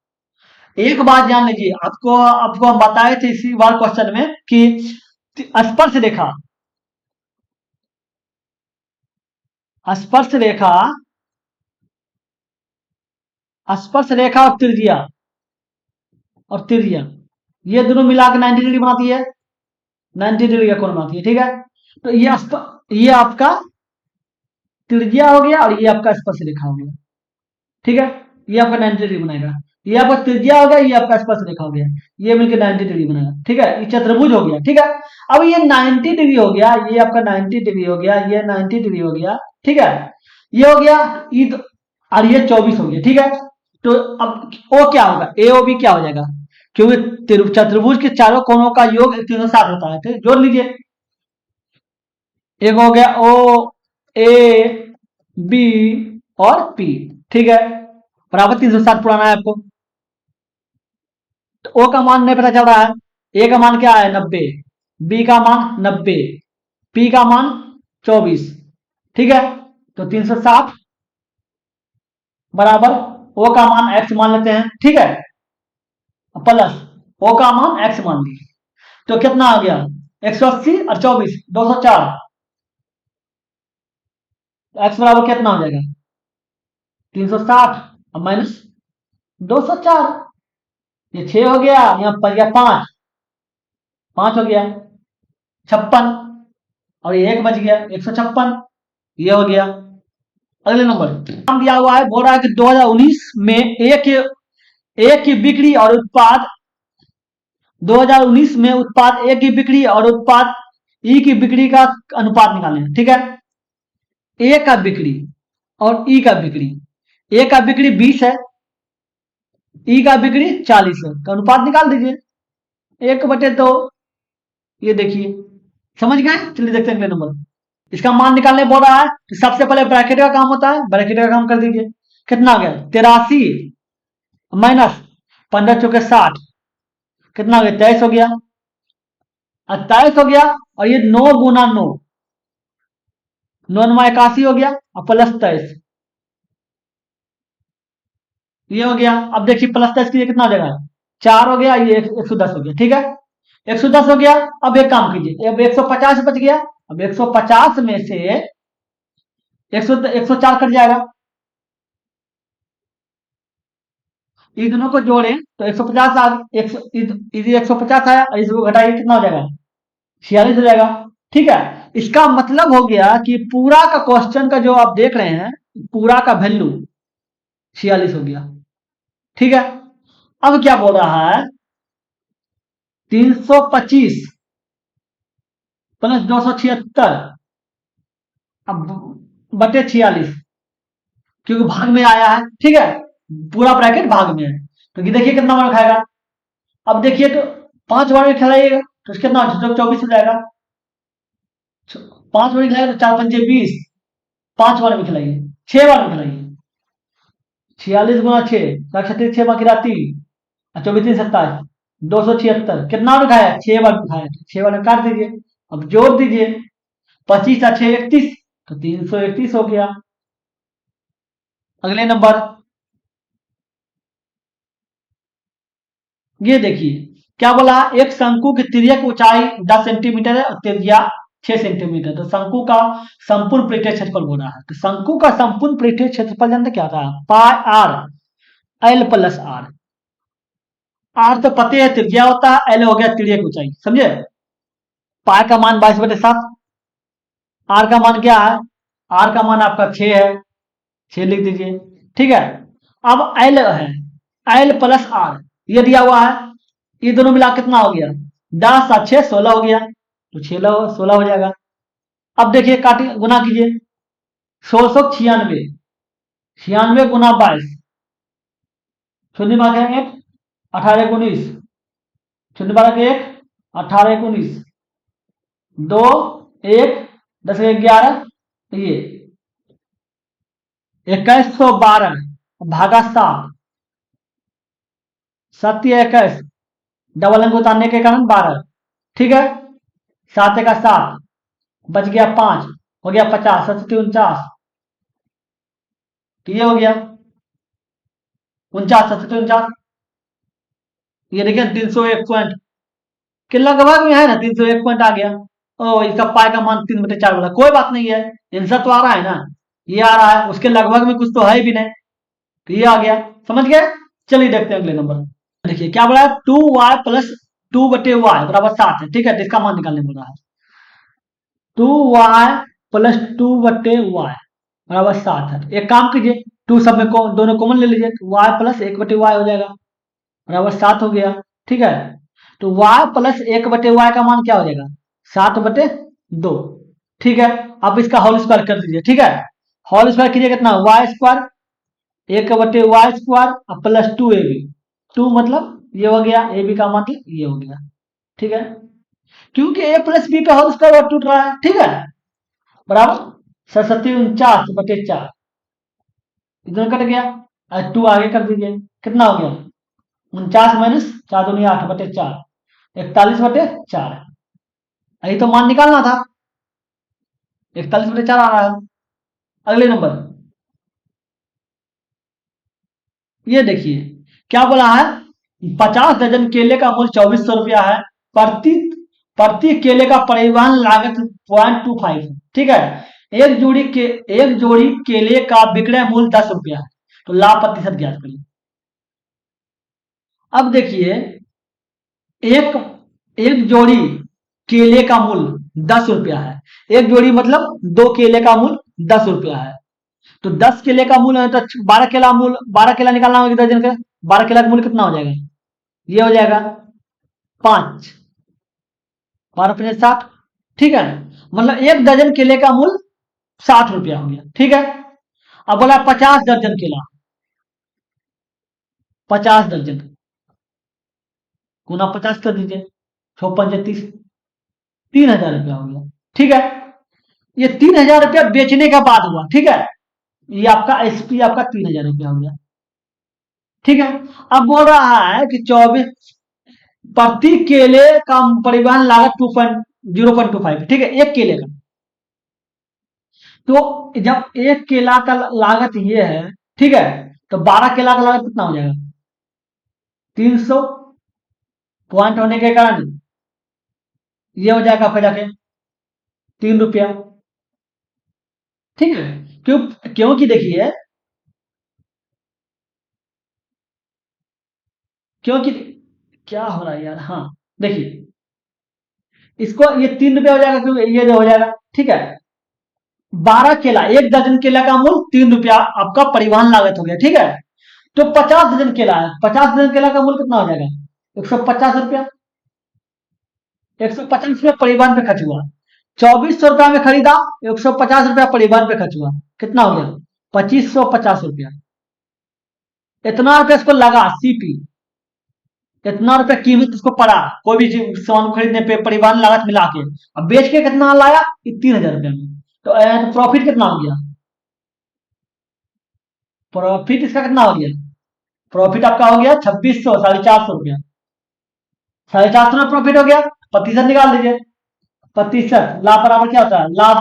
एक बात जान लीजिए, आपको आपको हम बताए थे इसी बार क्वेश्चन में कि स्पर्श रेखा, स्पर्श रेखा, स्पर्श रेखा और त्रिज्या ये दोनों मिलाकर 90 डिग्री बनाती है, 90 डिग्री का कोण बनाती है, ठीक है। तो ये आपका त्रिज्या हो गया और ये आपका स्पर्श रेखा हो गया, ठीक है। ये आपका 90 डिग्री बनाएगा, ये आपका त्रिज्या हो गया, ये आपका स्पर्श रेखा हो गया, ये मिलकर 90 डिग्री बनाएगा, ठीक है। ये चतुर्भुज हो गया, ठीक है। अब ये 90 डिग्री हो गया, ये आपका 90 डिग्री हो गया, ये 90 डिग्री हो गया, ठीक है। ये हो गया ईद और ये 24 हो गया, ठीक है। तो अब ओ क्या होगा, ए ओ बी क्या हो जाएगा, क्योंकि चतुर्भुज के चारों कोणों का योग 360 होता है। ठीक, जोड़ लीजिए। एक हो गया ओ, ए, बी और पी। ठीक है, बराबर 360 पुराना है आपको। तो ओ का मान नहीं पता चल रहा है। ए का मान क्या है? 90। बी का मान 90। पी का मान 24। ठीक है, तो 360 बराबर ओ का मान एक्स मान लेते हैं। ठीक है, प्लस ओ का मान एक्स मान लीजिए। तो कितना आ गया? 180 और 24 204। एक्स बराबर कितना हो जाएगा? 360 और माइनस 204। ये 6 हो गया, यहाँ पर गया 5, 5 हो गया 56, और ये 1 बच गया 156। ये हो गया। अगले नंबर नाम दिया हुआ है, बोल रहा है कि 2019 में एक की बिक्री और उत्पाद 2019 में उत्पाद ए की बिक्री और उत्पाद ई की बिक्री का अनुपात निकालें। ठीक है, ए का बिक्री और ई का बिक्री। ए का बिक्री 20 है, ई का बिक्री 40 है, तो अनुपात निकाल दीजिए 1/2। ये देखिए, समझ गए? चलिए देखते हैं अगले नंबर। इसका मान निकालने बोल रहा है तो सबसे पहले ब्रैकेट का काम होता है, ब्रैकेट का काम कर दीजिए। कितना आ गया? 83 माइनस 15 चौके 60, कितना हो गया? 23 हो गया। 27 हो गया, और ये 9 गुना 9, 9 9 81 हो गया, और प्लस 23 ये हो गया। अब देखिए प्लस 23 के लिए कितना हो जाएगा? 4 हो गया, ये 110 हो गया। ठीक है, 110 हो गया। अब एक काम कीजिए, अब 150 बच गया। अब 150 में से 104 कट जाएगा, इन दोनों को जोड़ें तो 150 आ 150 आया, और इसको घटाइए कितना हो जाएगा? 46 हो जाएगा। ठीक है, इसका मतलब हो गया कि पूरा का क्वेश्चन का जो आप देख रहे हैं, पूरा का वैल्यू 46 हो गया। ठीक है, अब क्या बोल रहा है? 325 प्लस 276 अब बटे 46, क्योंकि भाग में आया है। ठीक है, पूरा ब्रैकेट भाग में है, तो देखिए कितना मान खाएगा। अब देखिए तो 5 बार में खिलाइएगा तो कितना 24 हो जाएगा। 5 बार खिलाएगा तो 4 पंजे 20, 5 बार में खिलाइए, 6 बार में खिलाइए। 46 गुना 6 36, 6 बाकी 3 और 24 3 27 276, कितना बार खाया? 6 बार खाया, 6 बार में काट दीजिए। अब जोड़ दीजिए, 25 और 6 31, तो 331 हो गया। अगले नंबर ये देखिए क्या बोला? एक शंकु की तिर्यक ऊंचाई 10 सेंटीमीटर है और त्रिज्या 6 सेंटीमीटर। तो शंकु का संपूर्ण पृष्ठीय क्षेत्रफल बोल रहा है। तो शंकु का संपूर्ण पृष्ठीय क्षेत्रफल जानते क्या था? Pi R L plus R. R तो पते है त्रिज्या होता है, एल हो गया तिर्यक ऊंचाई। समझे? पाई का मान 22/7। आर का मान क्या है? आर का मान आपका 6 है, 6 लिख दीजिए। ठीक है, अब एल है, एल प्लस आर ये दिया हुआ है, ये दोनों मिला कितना हो गया? 10 और 6 16 हो गया, तो 16 हो जाएगा। अब देखिए काटिए, गुना कीजिए, 1696, 96 गुना 22, शून्य मार्क 1, 18 19, शून्य मार्क 1, 18 19, 2 1 10 11, ये 2112 भागा 7, 7 21, डबल अंक उतारने के कारण 12। ठीक है, 7 का 7 बच गया 5, हो गया 50, 7 49, तो ये हो गया 49, 7 49। ये देखिए 301 पॉइंट के लगभग में है ना, 301 पॉइंट आ गया। ओ, इसका पाई का मान 3/4 वाला, कोई बात नहीं है, आंसर तो आ रहा है ना, ये आ रहा है, उसके लगभग में कुछ तो है भी नहीं, तो ये आ गया। समझ गए? चलिए देखते हैं अगले नंबर। देखिए क्या बोला है? 2y प्लस 2/y बराबर 7 है। ठीक है, तो इसका मान निकालने बोल रहा है। 2y प्लस 2/y बराबर 7 है। एक काम कीजिए, 2 सब में दोनों कॉमन ले लीजिए, तो y प्लस 1/y हो जाएगा, बराबर 7 हो गया। ठीक है, तो y प्लस 1/y का मान क्या हो जाएगा? 7/2। ठीक है, अब इसका होल स्क्वायर कर दीजिए। ठीक है, होल स्क्वायर कीजिए, कितना? y square 1/y square plus 2ab, 2 मतलब ये हो गया, ए बी का मतलब ये हो गया, ठीक है, क्योंकि ए प्लस बी का होल स्क्वायर टूट रहा है, ठीक है, बराबर 47 49/4, इधर कट गया, और 2 आगे कर दीजिए, कितना हो गया, 49 - 4 दूनी 8/4, 41/4, यही तो मान निकालना था, 41/4 आ रहा है। अगले नंबर, ये देखिए क्या बोला है, 50 दर्जन केले का मूल्य 2400 रुपया है, प्रति प्रति केले का परिवहन लागत 0.25 है, ठीक है, एक जोड़ी केले का विक्रय मूल्य 10 रुपया है, तो लाभ प्रतिशत ज्ञात करिए। अब देखिए, एक एक जोड़ी केले का मूल्य 10 रुपया है, एक जोड़ी मतलब 2 केले का मूल्य 10 रुपया है, तो 10 केले का मूल्य है तो 12 केला मूल्य, 12 केला निकालना होगा दर्जन का, 12 केला का मूल्य कितना हो जाएगा, ये हो जाएगा 5, 12×5 = 60, ठीक है, मतलब एक दर्जन केले का मूल्य 60 रुपया हो गया, ठीक है। अब बोला 50 दर्जन केला, 50 दर्जन गुना 50 कर दीजिए, 6×5 = 30, 3,000 रुपया हो गया, ठीक है, ये 3,000 रुपया बेचने का बाद हुआ, ठीक है, ये आपका एसपी आपका 3,000 रुपया हो गया, ठीक है। अब बोल रहा है कि 24 प्रति केले का परिवहन लागत 0.25, ठीक है, एक केले का, तो जब एक केला का लागत ये है, ठीक है, तो 12 केला का लागत कितना हो जाएगा, 300, पॉइंट होने के कारण ये हो जाएगा फिर जाके 3 रुपया, ठीक है, क्योंकि देखिए, क्योंकि क्या हो रहा है यार, हाँ देखिए, इसको ये 3 रुपया हो जाएगा, क्योंकि ये जो हो जाएगा, ठीक है, 12 केला, एक दर्जन केला का मूल्य 3 रुपया आपका परिवहन लागत हो गया, ठीक है, तो 50 दर्जन केला है, 50 दर्जन केला का मूल्य कितना हो जाएगा, 150 रुपया, 150 रुपया परिवहन पे खर्च हुआ, 2400 रुपया में खरीदा, 150 रुपया परिवहन पे खर्च हुआ, कितना हो गया, 2550 रुपया, इतना रुपया इसको लगा सीपी, इतना रुपया कीमत इसको पड़ा, कोई भी सामान खरीदने पे परिवहन लागत मिला के, अब बेच के कितना लाया, 3,000 रुपया में, तो प्रॉफिट कितना हो गया, प्रॉफिट इसका कितना हो गया, प्रॉफिट आपका हो गया 2600, 450 रुपया, 450 में प्रॉफिट हो गया, प्रतिशत निकाल दीजिए, प्रतिशत लाभ बराबर क्या होता है, लाभ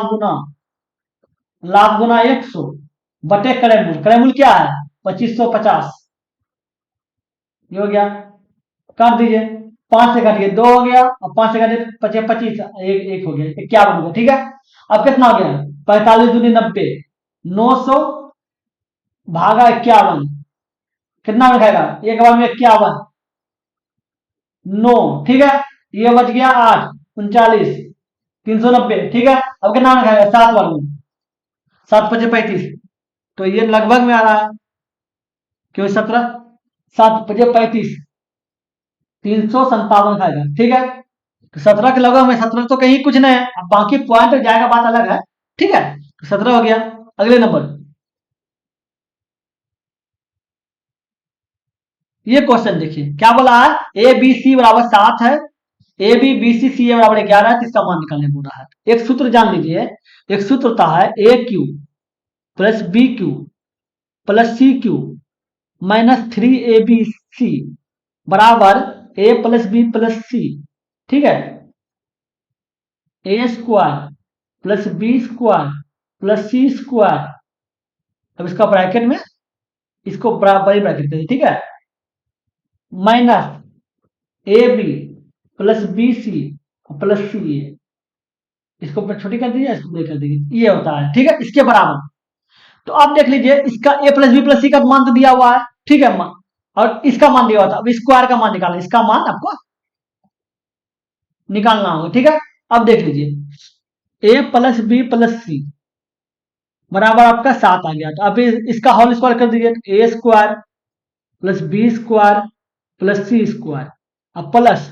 गुना 100 बटे क्रय मूल्य क्या है, 2550, ये हो गया, काट दीजिए, 5 से काटिए 2 हो गया, और 5 से काटिए 25, एक हो गया, 51 हो गया, ठीक है। अब कितना हो गया, 45 दूनी 90, 900 भागा 51, कितना में खाएगा, एक बार में 51, 9, ठीक है, ये बच गया 8, 39, 390, ठीक है, अब कितना में खाएगा, 7 बार में, 7×5 = 35, तो ये लगभग में आ रहा है, क्यों 17, 7×5 = 35, 357 खाएगा, ठीक है, तो 17 के लगभग में, 17 तो कहीं कुछ नहीं है, अब बाकी पॉइंट जाएगा बात अलग है, ठीक है, तो 17 हो गया। अगले नंबर, ये क्वेश्चन देखिए क्या बोला है, ए बी सी बराबर 7 है, ए B B C C A बराबर 11 है, तो इसका मान निकालने बोल रहा है। एक सूत्र जान लीजिए, एक सूत्र होता है A cube plus B cube plus C cube -3 AB C बराबर A plus B plus C, ठीक है, A square plus B square plus C square, अब इसका ब्रैकेट में इसको बड़ी ब्रैकेट करिए, ठीक है, minus A B plus B C plus C A, इसको छोटी कर दीजिए, इसको बड़ी कर दीजिए, ये होता है, ठीक है, इसके बराबर। तो आप देख लीजिए, इसका ए प्लस बी प्लस सी का मान तो दिया हुआ है, ठीक है, और इसका मान दिया हुआ था, अब स्क्वायर का मान निकालना, इसका मान आपको निकालना होगा, ठीक है। अब देख लीजिए, ए प्लस बी प्लस सी बराबर आपका 7 आ गया, तो अब इसका होल स्क्वायर कर दीजिए, A square plus B square plus C square, अब plus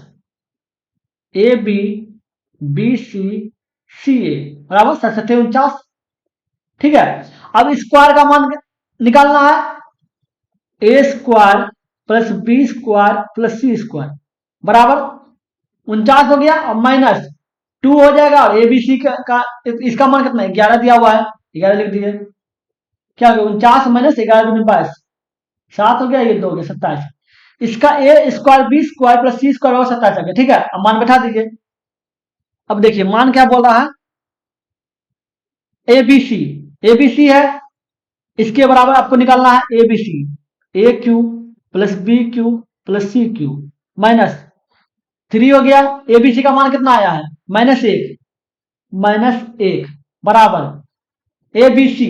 A B B C C A बराबर 47 ठीक है। अब स्क्वायर का मान निकालना है, A square plus B square plus C square बराबर 49 हो गया। और माइनस 2 हो जाएगा, और एबीसी का इसका मान कितना है 11 दिया हुआ है, 11 लिख दीजिए। क्या हो गया 49 माइनस 11 दूनी 22, 7 हो गया, ये 2 हो गया 27। इसका ए square B square plus C square और 27 आ गया। ठीक है, अब मान बैठा दीजिए। अब देखिए मान क्या बोल रहा है, एबीसी, एबीसी है, इसके बराबर आपको निकालना है ABC, A cube plus B cube plus C cube minus 3 हो गया। एबीसी का मान कितना आया है -1, -1 बराबर एबीसी,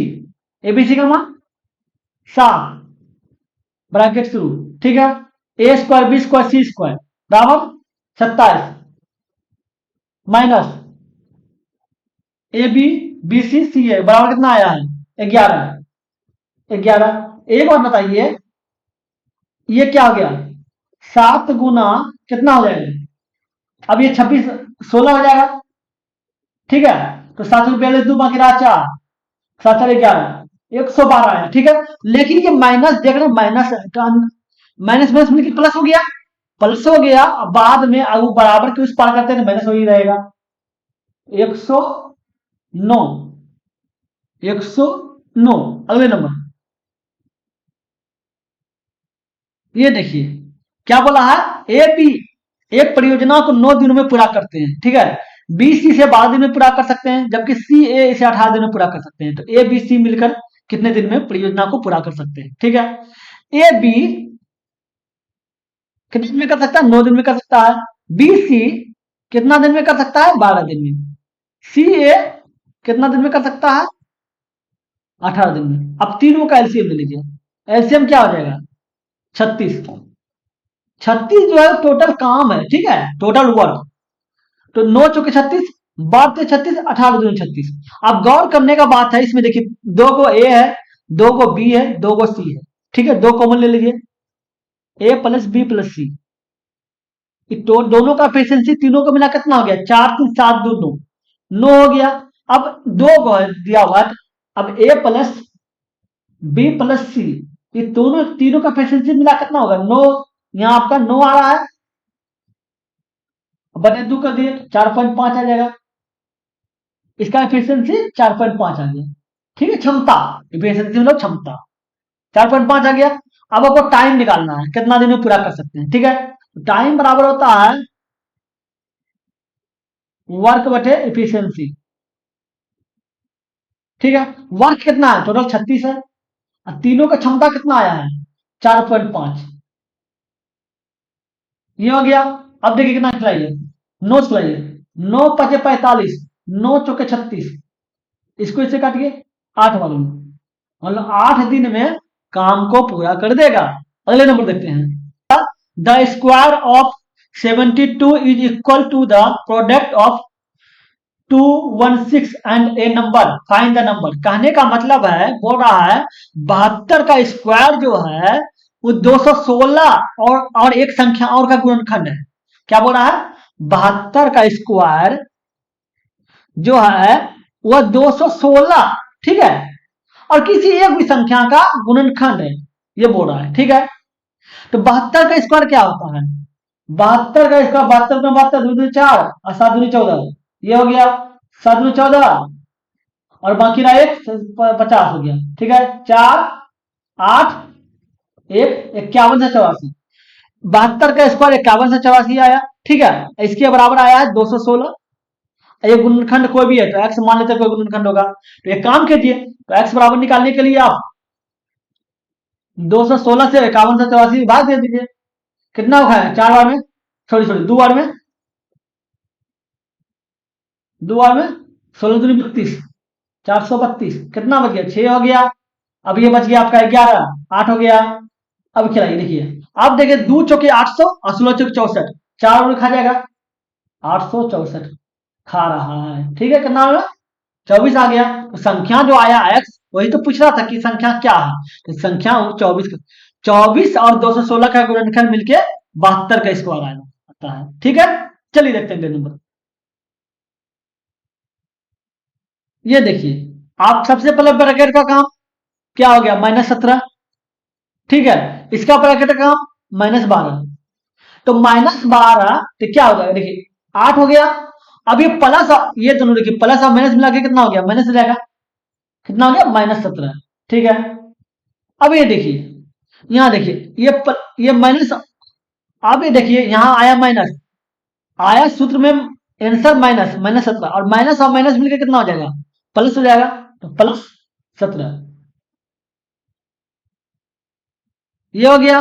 एबीसी का मान 7 ब्रैकेट शुरू। ठीक है, A square B square C square बराबर 27 माइनस A B B C C है बराबर कितना आया है 11, 11। एक बात बताइए, ये क्या हो गया 7 गुना कितना हो जाएगा, अब ये 26 16 हो जाएगा। ठीक है, तो 7 रुपये 2 बाकी रहा 4, 7 4 11, 112 आया। ठीक है, लेकिन ये माइनस देख रहे हैं, माइनस माइनस माइनस मिलकर प्लस हो गया, प्लस हो गया। बाद में अब बराबर के उस पार करते हैं माइनस हो ही रहेगा। 109, 109। अगले नंबर ये देखिए क्या बोला है, ए बी एक परियोजना को 9 दिनों में पूरा करते हैं। ठीक है, बी सी से 12 दिन में पूरा कर सकते हैं, जबकि सी ए इसे 18 दिन में पूरा कर सकते हैं। तो ए बी सी मिलकर कितने दिन में परियोजना को पूरा कर सकते हैं। ठीक है, ए बी कितने दिन में कर सकता है 9 दिन में कर सकता है, बी सी कितना दिन में कर सकता है 12 दिन में, सी ए कितना दिन में कर सकता है 18 दिन में। अब तीनों का एलसीएम ले लीजिए, एलसीएम क्या हो जाएगा 36, 36 जो है टोटल काम है। ठीक है, टोटल वर्क, तो 9 चौके 36, 12 36, 18 दूनी 36। अब गौर करने का बात है इसमें, देखिए 2 को ए है, 2 को बी है, 2 को सी है। ठीक है, 2 कॉमन ले लीजिए, ए प्लस बी प्लस सी, तो दोनों का एफिशिएंसी तीनों को मिला कितना हो गया 4 3 7 2 9, 9 हो गया। अब 2 को दिया हुआ है, अब ए प्लस बी प्लस सी, ये दोनों तीनों का एफिशिएंसी मिला कितना होगा 9, यहाँ आपका 9 आ रहा है, बटे 2 कर दिए 4.5 आ जाएगा, इसका एफिशिएंसी 4.5 आ गया। ठीक है, क्षमता, एफिशिएंसी मतलब क्षमता 4.5 आ गया। अब आपको टाइम निकालना है कितना दिन में पूरा कर सकते हैं। ठीक है, टाइम बराबर होता है वर्क बटे एफिशिएंसी। ठीक है, वर्क कितना है टोटल 36 है, और तीनों का क्षमता कितना आया है 4.5, ये हो गया। अब देखिए कितना खिलाइए 9 खिलाइए, 9 5 45, 9 चौके 36, इसको इससे काटिए 8 वालों में, मतलब 8 दिन में काम को पूरा कर देगा। अगले नंबर देखते हैं, the square of 72 is equal to the product of 216 and a number, find the number. कहने का मतलब है, बोल रहा है 72 का स्क्वायर जो है वो 216 और एक संख्या और का गुणनखंड है। क्या बोल रहा है 72 का स्क्वायर जो है वह 216, ठीक है, और किसी एक भी संख्या का गुणनखंड है, ये बोल रहा है। ठीक है, तो 72 का स्क्वायर क्या होता है 72 का स्क्वायर 72 में 72 दूनी 4 और 7 दूनी 14, ये हो गया 7 दूनी 14 और बाकी रहा 1 50 हो गया। ठीक है, 4 8 1 51 से 84, 72 का स्क्वायर 51 से 84 आया। ठीक है, इसके बराबर आया है 216, ये गुणनखंड कोई भी है तो x मान लेते हैं कोई गुणनखंड होगा, तो एक काम कीजिए, तो x बराबर निकालने के लिए आप 216 से 51 से 84 भाग दे दीजिए, कितना होगा 4 बार में, सॉरी 2 बार में, 2 बार में 16 दूनी 32, 432, कितना बच गया 6 हो गया। अब ये बच गया आपका 11, 8 हो गया। अब खिलाइए, देखिए अब देखिए 2 चौके 800 और 16 चौके 64, 4 और खा जाएगा 864 खा रहा है। ठीक है, कितना होगा 24 आ गया। तो संख्या जो आया x, वही तो पूछ रहा था कि संख्या क्या है, तो संख्या 24, 24 और 216 का गुणनखंड मिलके 72 का स्क्वायर आता है। ठीक है, चलिए देखते हैं नंबर। ये देखिए आप सबसे पहले ब्रैकेट का काम क्या हो गया -17, ठीक है, इसका ब्रैकेट का काम -12। तो -12 तो क्या हो जाएगा, देखिए 8 हो गया। अब ये प्लस, ये दोनों देखिए प्लस और माइनस मिला के कितना हो गया, माइनस हो जाएगा। कितना हो गया, -17। ठीक है। अब ये देखिए, यहाँ देखिए ये माइनस। अब ये देखिए यहाँ आया माइनस, आया सूत्र में आंसर -17, और माइनस और माइनस मिलकर कितना हो जाएगा, प्लस हो जाएगा। तो +17 ये हो गया।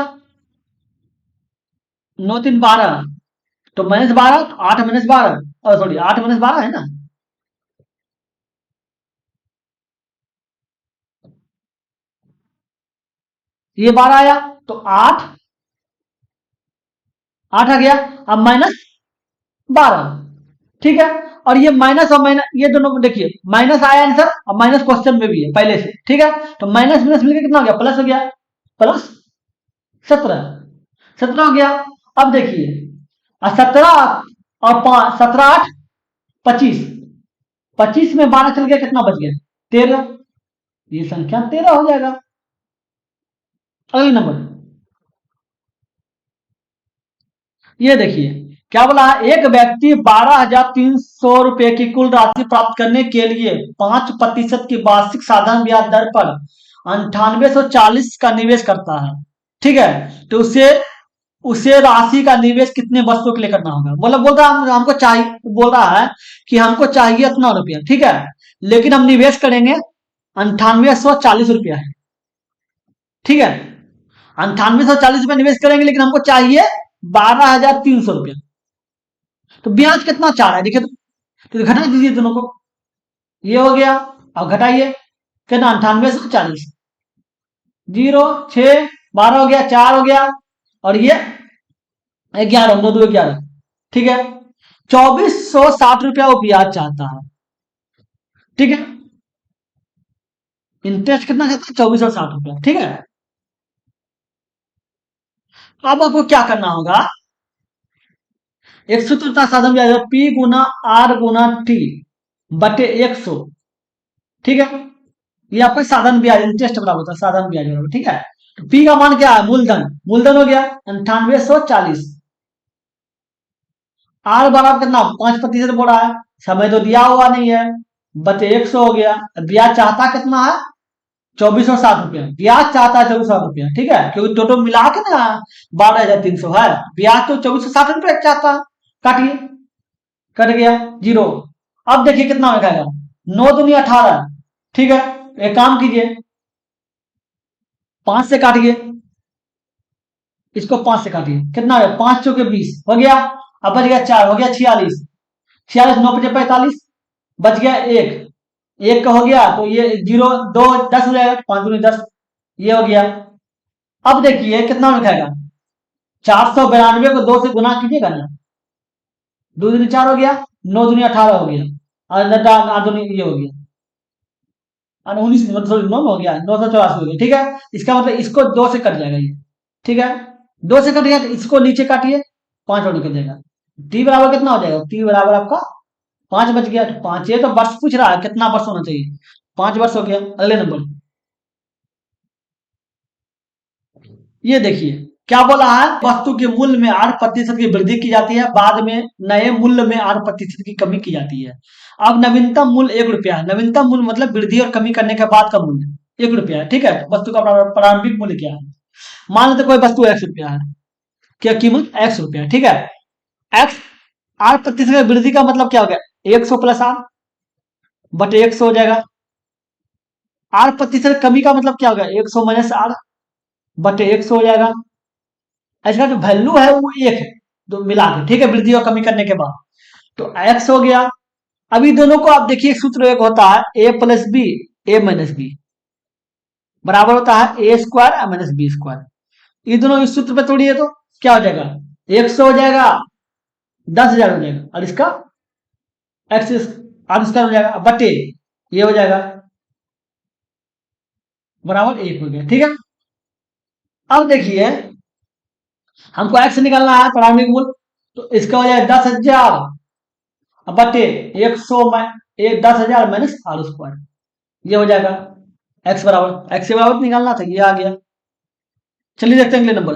9 3 12, तो -12, तो 8 - 12, और सॉरी 8 - 12 है ना। ये 12 आया, तो 8 आ गया। अब -12। ठीक है। और ये माइनस और माइनस, ये दोनों को देखिए, माइनस आया आंसर और माइनस क्वेश्चन में भी है पहले से। ठीक है। तो माइनस माइनस मिलकर कितना हो गया, प्लस हो गया। +17, 17 हो गया। अब देखिए, 17 और 5, 17 8 25, 25 में 12 चल गया, कितना बच गया, 13। ये संख्या 13 हो जाएगा। अगले नंबर, ये देखिए क्या बोला है, एक व्यक्ति 12,300 रुपए की कुल राशि प्राप्त करने के लिए 5% की वार्षिक साधारण ब्याज दर पर 9840 का निवेश करता है। ठीक है। तो उसे उसे राशि का निवेश कितने वर्षों के लिए करना होगा, मतलब बोल रहा है हमको चाहिए, बोल रहा है कि हमको चाहिए इतना रुपया। ठीक है। लेकिन हम निवेश करेंगे 9840 रुपया है। ठीक है। 9840 रुपया निवेश करेंगे, लेकिन हमको चाहिए 12,300 रुपया। तो ब्याज कितना चाह रहा है देखिए, तो घटा दीजिए दोनों को। ये हो गया। अब घटाइए, कितना, 9840, 0 6 12 हो गया, 4 हो गया, और ये 11, 9 2 11। ठीक है। 2460 रुपया वो ब्याज चाहता है। ठीक है। इंटरेस्ट कितना चाहता है, 2460 रुपया। ठीक है। अब आपको क्या करना होगा, एक सूत्र था साधन ब्याज, P × R × T बटे 100। ठीक है। ये आपका साधन ब्याज, इंटरेस्ट बराबर होता है साधन ब्याज बराबर। ठीक है। तो पी का मान क्या है, मूलधन, मूलधन हो गया 9840। आर बराबर कितना, 5% बोल रहा है, समय तो दिया हुआ नहीं है, बचे 100 हो गया। ब्याज चाहता कितना है, 2460 रुपया। ब्याज चाहता है 2460 रुपया। ठीक है, क्योंकि टोटल मिला के ना 12,300 है, ब्याज तो 2460 रुपया चाहता है। काटिए, कट गया, 0। अब देखिए कितना में खाएगा, 9 दूनी 18। ठीक है। एक काम कीजिए, 5 से काटिए, इसको 5 से काटिए, कितना है, 5 चौके 20 हो गया। अब बच गया 4, हो गया 46, 46 9 5 45, बच गया 1, 1 का हो गया, तो ये 0 2 10 हो जाएगा, 5 दूनी 10, ये हो गया। अब देखिए कितना में खाएगा, 492 को 2 से गुना कीजिएगा ना, 2 दूनी 4 हो गया, 9 दूनी 18 हो गया, और 8 दूनी ये हो गया, 19 सॉरी 9 हो गया, 984 हो गया। ठीक है। इसका मतलब इसको 2 से कट जाएगा ये। ठीक है। 2 से कट गया, तो इसको नीचे काटिए, 5 और निकल जाएगा। टी बराबर कितना हो जाएगा, टी बराबर आपका 5 बच गया। तो 5, ये तो वर्ष पूछ रहा है कितना वर्ष होना चाहिए, 5 वर्ष हो गया। अगले नंबर, ये देखिए क्या बोला है, वस्तु के मूल्य में 8% की वृद्धि की जाती है, बाद में नए मूल्य में 8% की कमी की जाती है। अब नवीनतम मूल्य 1 रुपया है, नवीनतम मूल्य मतलब वृद्धि और कमी करने के बाद का मूल्य 1 रुपया है। ठीक है। तो वस्तु का प्रारंभिक मूल्य क्या है, मान लेते कोई वस्तु X रुपया है, क्या कीमत X रुपया। ठीक है। एक्स, 8% वृद्धि का मतलब क्या हो गया, 100 + 8 बटे 100 हो जाएगा। 8% कमी का मतलब क्या हो गया, 100 - 8 बटे 100 हो जाएगा। इसका जो वैल्यू है वो 1 है, तो मिला के। ठीक है, वृद्धि और कमी करने के बाद, तो एक्स हो गया। अभी दोनों को आप देखिए, सूत्र एक होता है A + B, A - B बराबर होता है A² - B²। ये दोनों इस सूत्र पे तोड़िए तो क्या हो जाएगा, 100 हो जाएगा, 10,000 हो जाएगा, और इसका एक्स आविष्कार हो जाएगा, बटे ये हो जाएगा बराबर 1 हो गया। ठीक है। अब देखिए हमको एक्स निकालना है, प्रारंभिक मूल्य, तो इसका हो जाएगा 10,000 बटे 100 में 10,000 - R², ये हो जाएगा। एक्स बराबर, एक्स के बराबर निकालना था, ये आ गया। चलिए देखते हैं अगले नंबर,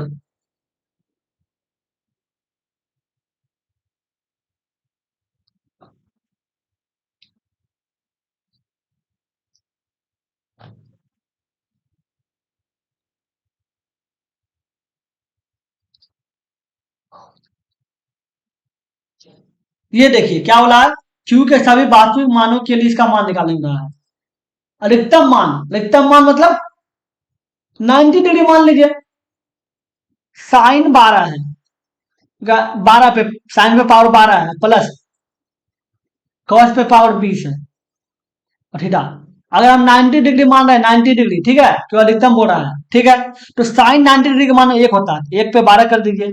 ये देखिए क्या बोला है, क्यू के सभी वास्तविक मानों के लिए इसका मान निकालने को रहा है। अधिकतम मान मतलब 90 डिग्री मान लीजिए। साइन 12 है, 12 पे साइन पे पावर 12 है, प्लस कॉस पे पावर 20 है, और थीटा। अगर हम 90 डिग्री मान रहे हैं, 90 डिग्री, ठीक है, तो अधिकतम बोल रहा है, ठीक है। तो साइन 90 डिग्री का मान 1 होता है, 1 पे 12 कर दीजिए।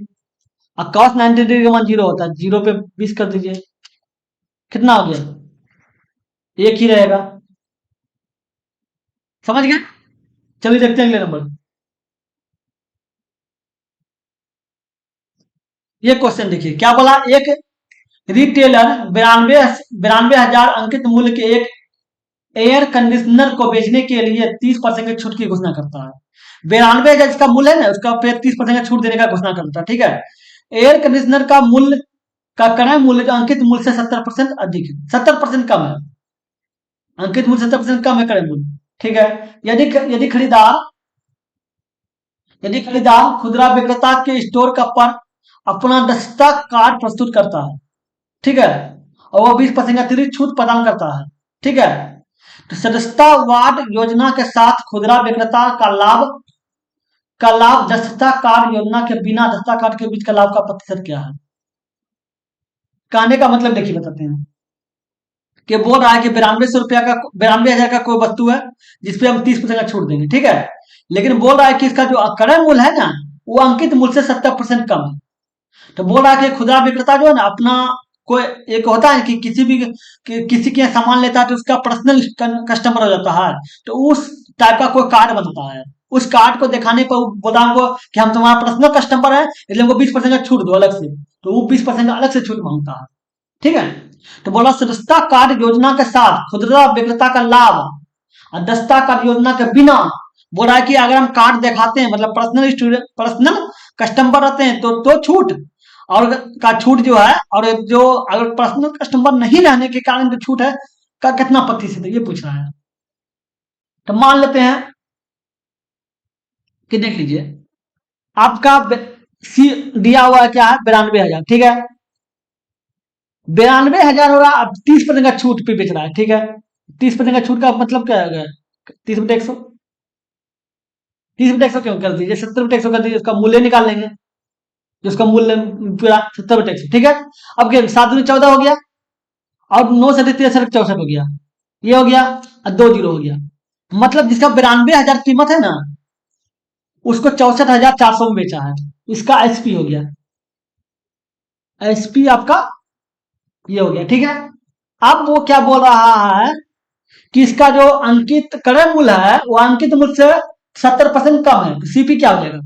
और कॉस 90 डिग्री का मान 0 होता है, 0 पे 20 कर दीजिए। कितना हो गया? एक ही रहेगा। समझ गए? चलिए देखते हैं अगले नंबर। ये क्वेश्चन देखिए क्या बोला, एक रिटेलर 92,000 अंकित मूल्य के एक एयर कंडीशनर को बेचने के लिए 30% की छूट की घोषणा करता है। 92,000 जिसका मूल्य है ना, उसका फिर 30% का छूट देने का घोषणा करता है, ठीक है। एयर कंडीशनर का मूल्य का क्रय मूल्य जो अंकित मूल्य से 70% अधिक है, 70% कम है। अंकित मूल्य 70% कम है क्रय मूल्य, ठीक है। यदि यदि खरीदार यदि खरीदार खुदरा विक्रेता के स्टोर का पर अपना दस्ता कार्ड प्रस्तुत करता है, ठीक है, और वो 20% अतिरिक्त छूट प्रदान करता है, ठीक है। तो सदस्यता वार्ड योजना के साथ खुदरा विक्रेता का लाभ दस्ता कार्ड योजना के बिना दस्ता कार्ड के बीच का लाभ का प्रतिशत क्या है? कहने का मतलब देखिए बताते हैं कि बोल रहा है कि 9200 रुपया का 92,000 का कोई वस्तु है जिसपे हम 30% का छूट देंगे, ठीक है। लेकिन बोल रहा है कि इसका जो क्रय मूल्य है ना, वो अंकित मूल्य से 70% कम है। तो बोल रहा है कि खुदरा विक्रेता जो है ना, अपना कोई एक होता है कि किसी के यहाँ सामान लेता है तो उसका पर्सनल कस्टमर हो जाता है, तो उस टाइप का कोई कार्ड बनता है। उस कार्ड को दिखाने पर बोला हमको कि हम तुम्हारा पर्सनल कस्टमर है, इसलिए हमको 20% का छूट दो अलग से, तो वो 20% का अलग से छूट मांगता है, ठीक है। तो बोला सदस्यता कार्ड योजना के साथ खुदरा विक्रेता का लाभ, और दस्ता कार्ड योजना के बिना बोल रहा है कि अगर हम कार्ड दिखाते हैं, मतलब पर्सनल कस्टमर रहते हैं तो छूट, और का छूट जो है, और जो अगर पर्सनल कस्टमर नहीं रहने के कारण जो छूट है का कितना प्रतिशत है, ये पूछ रहा है। तो मान लेते हैं कि देख लीजिए आपका सी दिया हुआ है क्या है, 92,000, ठीक है। 92,000 हो रहा, अब 30% का छूट पे बेच रहा है, ठीक है। 30% का छूट का मतलब क्या है? 30 बटे 100, 30 बटे 100 क्यों कर दीजिए, 70 बटे 100 कर दीजिए, उसका मूल्य निकाल लेंगे, जो उसका मूल्य पूरा 70 बटे 100, ठीक है। अब क्या 7 दूनी 14 हो गया, और 9 से 63 64 हो गया, ये हो गया, और 2 जीरो हो गया। मतलब जिसका 92,000 कीमत है ना, उसको 64,400 में बेचा है, इसका एसपी हो गया। एसपी आपका ये हो गया, ठीक है। अब वो क्या बोल रहा है कि इसका जो अंकित क्रय मूल्य है, वो अंकित मूल्य से 70% कम है, तो सीपी क्या हो जाएगा?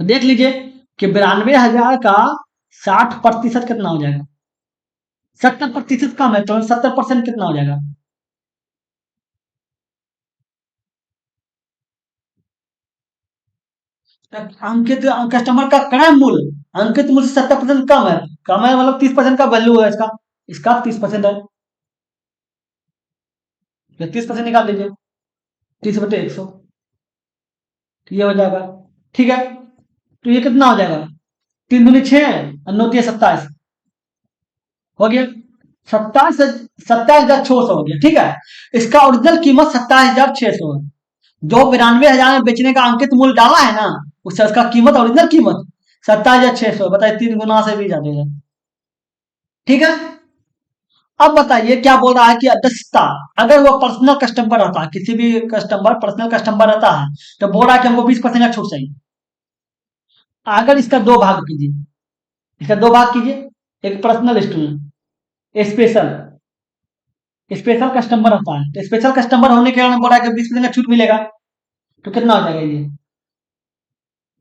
तो देख लीजिए कि 92,000 का 60% कितना हो जाएगा? 70% कम है, तो 70% कितना हो जाएगा? अंकित कस्टमर का क्रय मूल्य अंकित मूल्य से 70% कम है मतलब 30% का वैल्यू है इसका, 30% है, तो 30% निकाल दीजिए, 30 बटे 100, तो ये हो जाएगा, ठीक है। तो ये कितना हो जाएगा? 3 दूनी 6 और 9 तिया 27, हो गया 27,600 हो गया, ठीक है। इसका ओरिजिनल कीमत 27,600 है, जो 92,000 में बेचने का अंकित मूल्य डाला है ना, उससे उसका कीमत, ओरिजिनल कीमत 27,600, बताइए 3 गुना से भी ज्यादा है, ठीक है। अब बताइए क्या बोल रहा है कि दस्ता, अगर वो पर्सनल कस्टमर रहता है, किसी भी कस्टमर पर्सनल कस्टमर रहता है, तो बोल रहा है कि हमको 20% का छूट चाहिए। अगर इसका दो भाग कीजिए, इसका दो भाग कीजिए, एक personal student, special special customer होता है, तो स्पेशल कस्टमर होने के कारण बोल रहा है कि 20% का छूट मिलेगा, तो कितना हो जाएगा ये?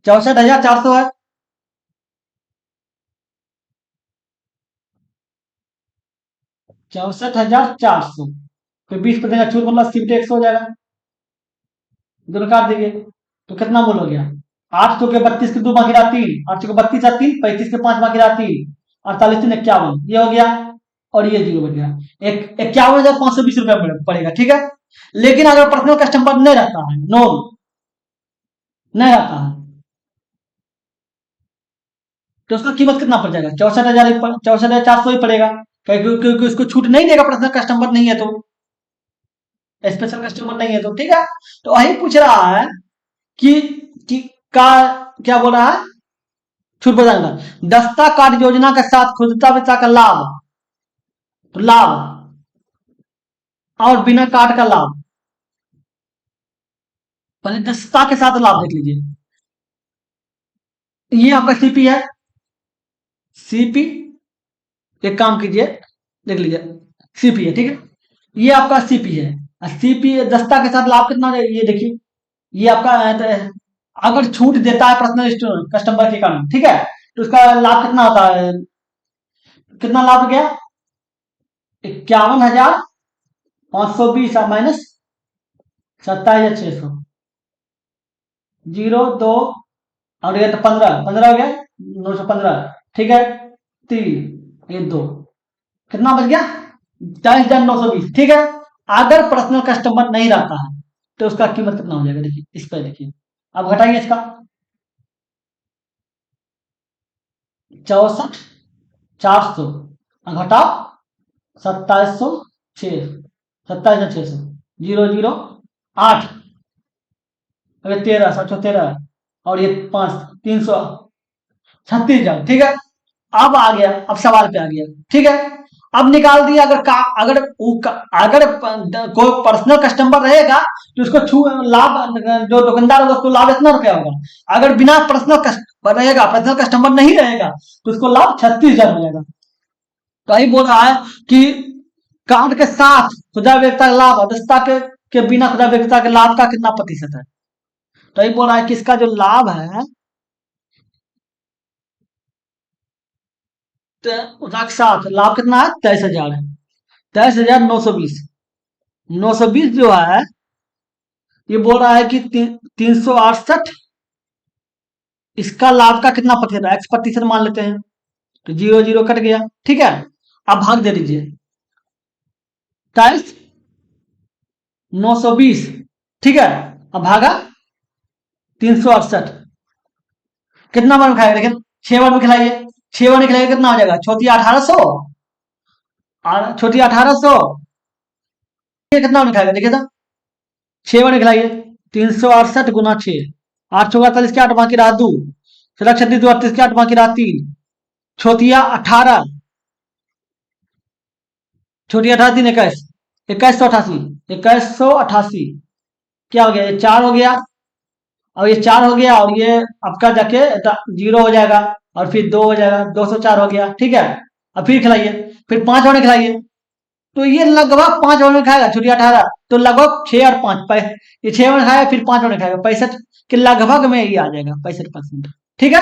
64,400 है, 64,400, फिर 20% का छूट मतलब 80 बटे 100 हो जाएगा, दोनों काट देंगे, तो कितना मूल हो गया? 800 के 32 के 2 बाकी रहा 3, 800 के 32 है 3, 35 के 5 बाकी रहा 3, 48 3 51, ये हो गया, और ये 0 बच गया। 51,520 रुपया पड़ेगा, ठीक है। लेकिन अगर पर्सनल कस्टमर नहीं रहता है, नो नहीं रहता है, तो उसका कीमत कितना पड़ जाएगा? 64,400 ही पड़ेगा, क्योंकि उसको छूट नहीं देगा, पर्सनल कस्टमर नहीं है तो, स्पेशल कस्टमर नहीं है तो, ठीक है। तो वही पूछ रहा है कि, कि का क्या बोल रहा है, छूट बताना। दस्ता कार्ड योजना के साथ खुदता विता का लाभ, तो लाभ और बिना कार्ड का लाभ, पहले दस्ता के साथ लाभ देख लीजिए। ये आपका सीपी है, सीपी, एक काम कीजिए, देख लीजिए, सीपी है, ठीक है। ये आपका सीपी है, सीपी दस्ता के साथ लाभ कितना है, ये देखिए, ये आपका अगर छूट देता है पर्सनल कस्टमर के कारण, ठीक है, तो उसका लाभ कितना होता है, कितना लाभ गया, 51,520 माइनस 27,600, 0 2 और ये तो 15 हो गया, 915, ठीक है, 3 ये 2, कितना बच गया, 22,920, ठीक है। अगर पर्सनल कस्टमर नहीं रहता है तो उसका कीमत कितना हो जाएगा, देखिए इस पर देखिए, अब घटाइए इसका, 64,400 घटाओ 27,600, 0 0 8, अगर 13 और ये 336,000, ठीक है। अब आ गया, अब सवाल पे आ गया, ठीक है। अब निकाल दिया, अगर कोई पर्सनल कस्टमर रहेगा तो उसको लाभ, जो दुकानदार होगा उसको लाभ इतना रुपया होगा। अगर बिना पर्सनल कस्टमर रहेगा, पर्सनल कस्टमर नहीं रहेगा, तो उसको लाभ 36,000 मिलेगा। तो यही बोल रहा है कि कार्ड के साथ खुदरा विक्रेता का लाभ, दस्ता के बिना खुदरा विक्रेता के लाभ का कितना प्रतिशत है। तो यही बोल रहा है कि इसका जो लाभ है, उसका साथ लाभ कितना है, 23,000 है, 23,920, 920 जो है, ये बोल रहा है कि 368, इसका लाभ का कितना प्रतिशत है, x प्रतिशत मान लेते हैं, तो 0 0 कट गया, ठीक है। अब भाग दे दीजिए, 23,920, ठीक है, अब भागा 368, कितना बार में खाएगा, देखिए 6 बार में खिलाइए, 6 बार में खिलाइए, कितना हो जाएगा, छोटी 1800, और छोटी 1800, कितना बार में खाएगा, देखिए तो 6 बार में खिलाइए, 368 गुना 6, 8 चौका 48 के 8 बाकी रहा 2, 36 2 38 के 8 बाकी रहा 3, छोटिया 18, छोटी 18 3 21, 2188, 2188, क्या हो गया, ये 4 हो गया, और ये 4 हो गया, और ये आपका जाके 0 हो जाएगा, और फिर 2 हो जाएगा, 204 हो गया, ठीक है। अब फिर खिलाइए, फिर 5 और खिलाइए, तो ये लगभग 5 और में खाएगा, छोटी 18, तो लगभग 6 और 5, ये 6 और खाएगा, फिर 5 और खाएगा, 65 के लगभग में ये आ जाएगा, 65%, ठीक है,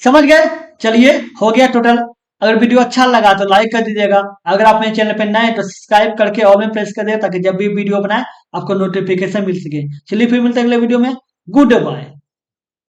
समझ गए। चलिए, हो गया टोटल। अगर वीडियो अच्छा लगा तो लाइक कर दीजिएगा, अगर आप मेरे चैनल पे नए हैं तो सब्सक्राइब करके ऑल में प्रेस कर दे, ताकि जब भी वीडियो बनाए आपको नोटिफिकेशन मिल सके। चलिए फिर मिलते हैं अगले वीडियो में, गुड बाय।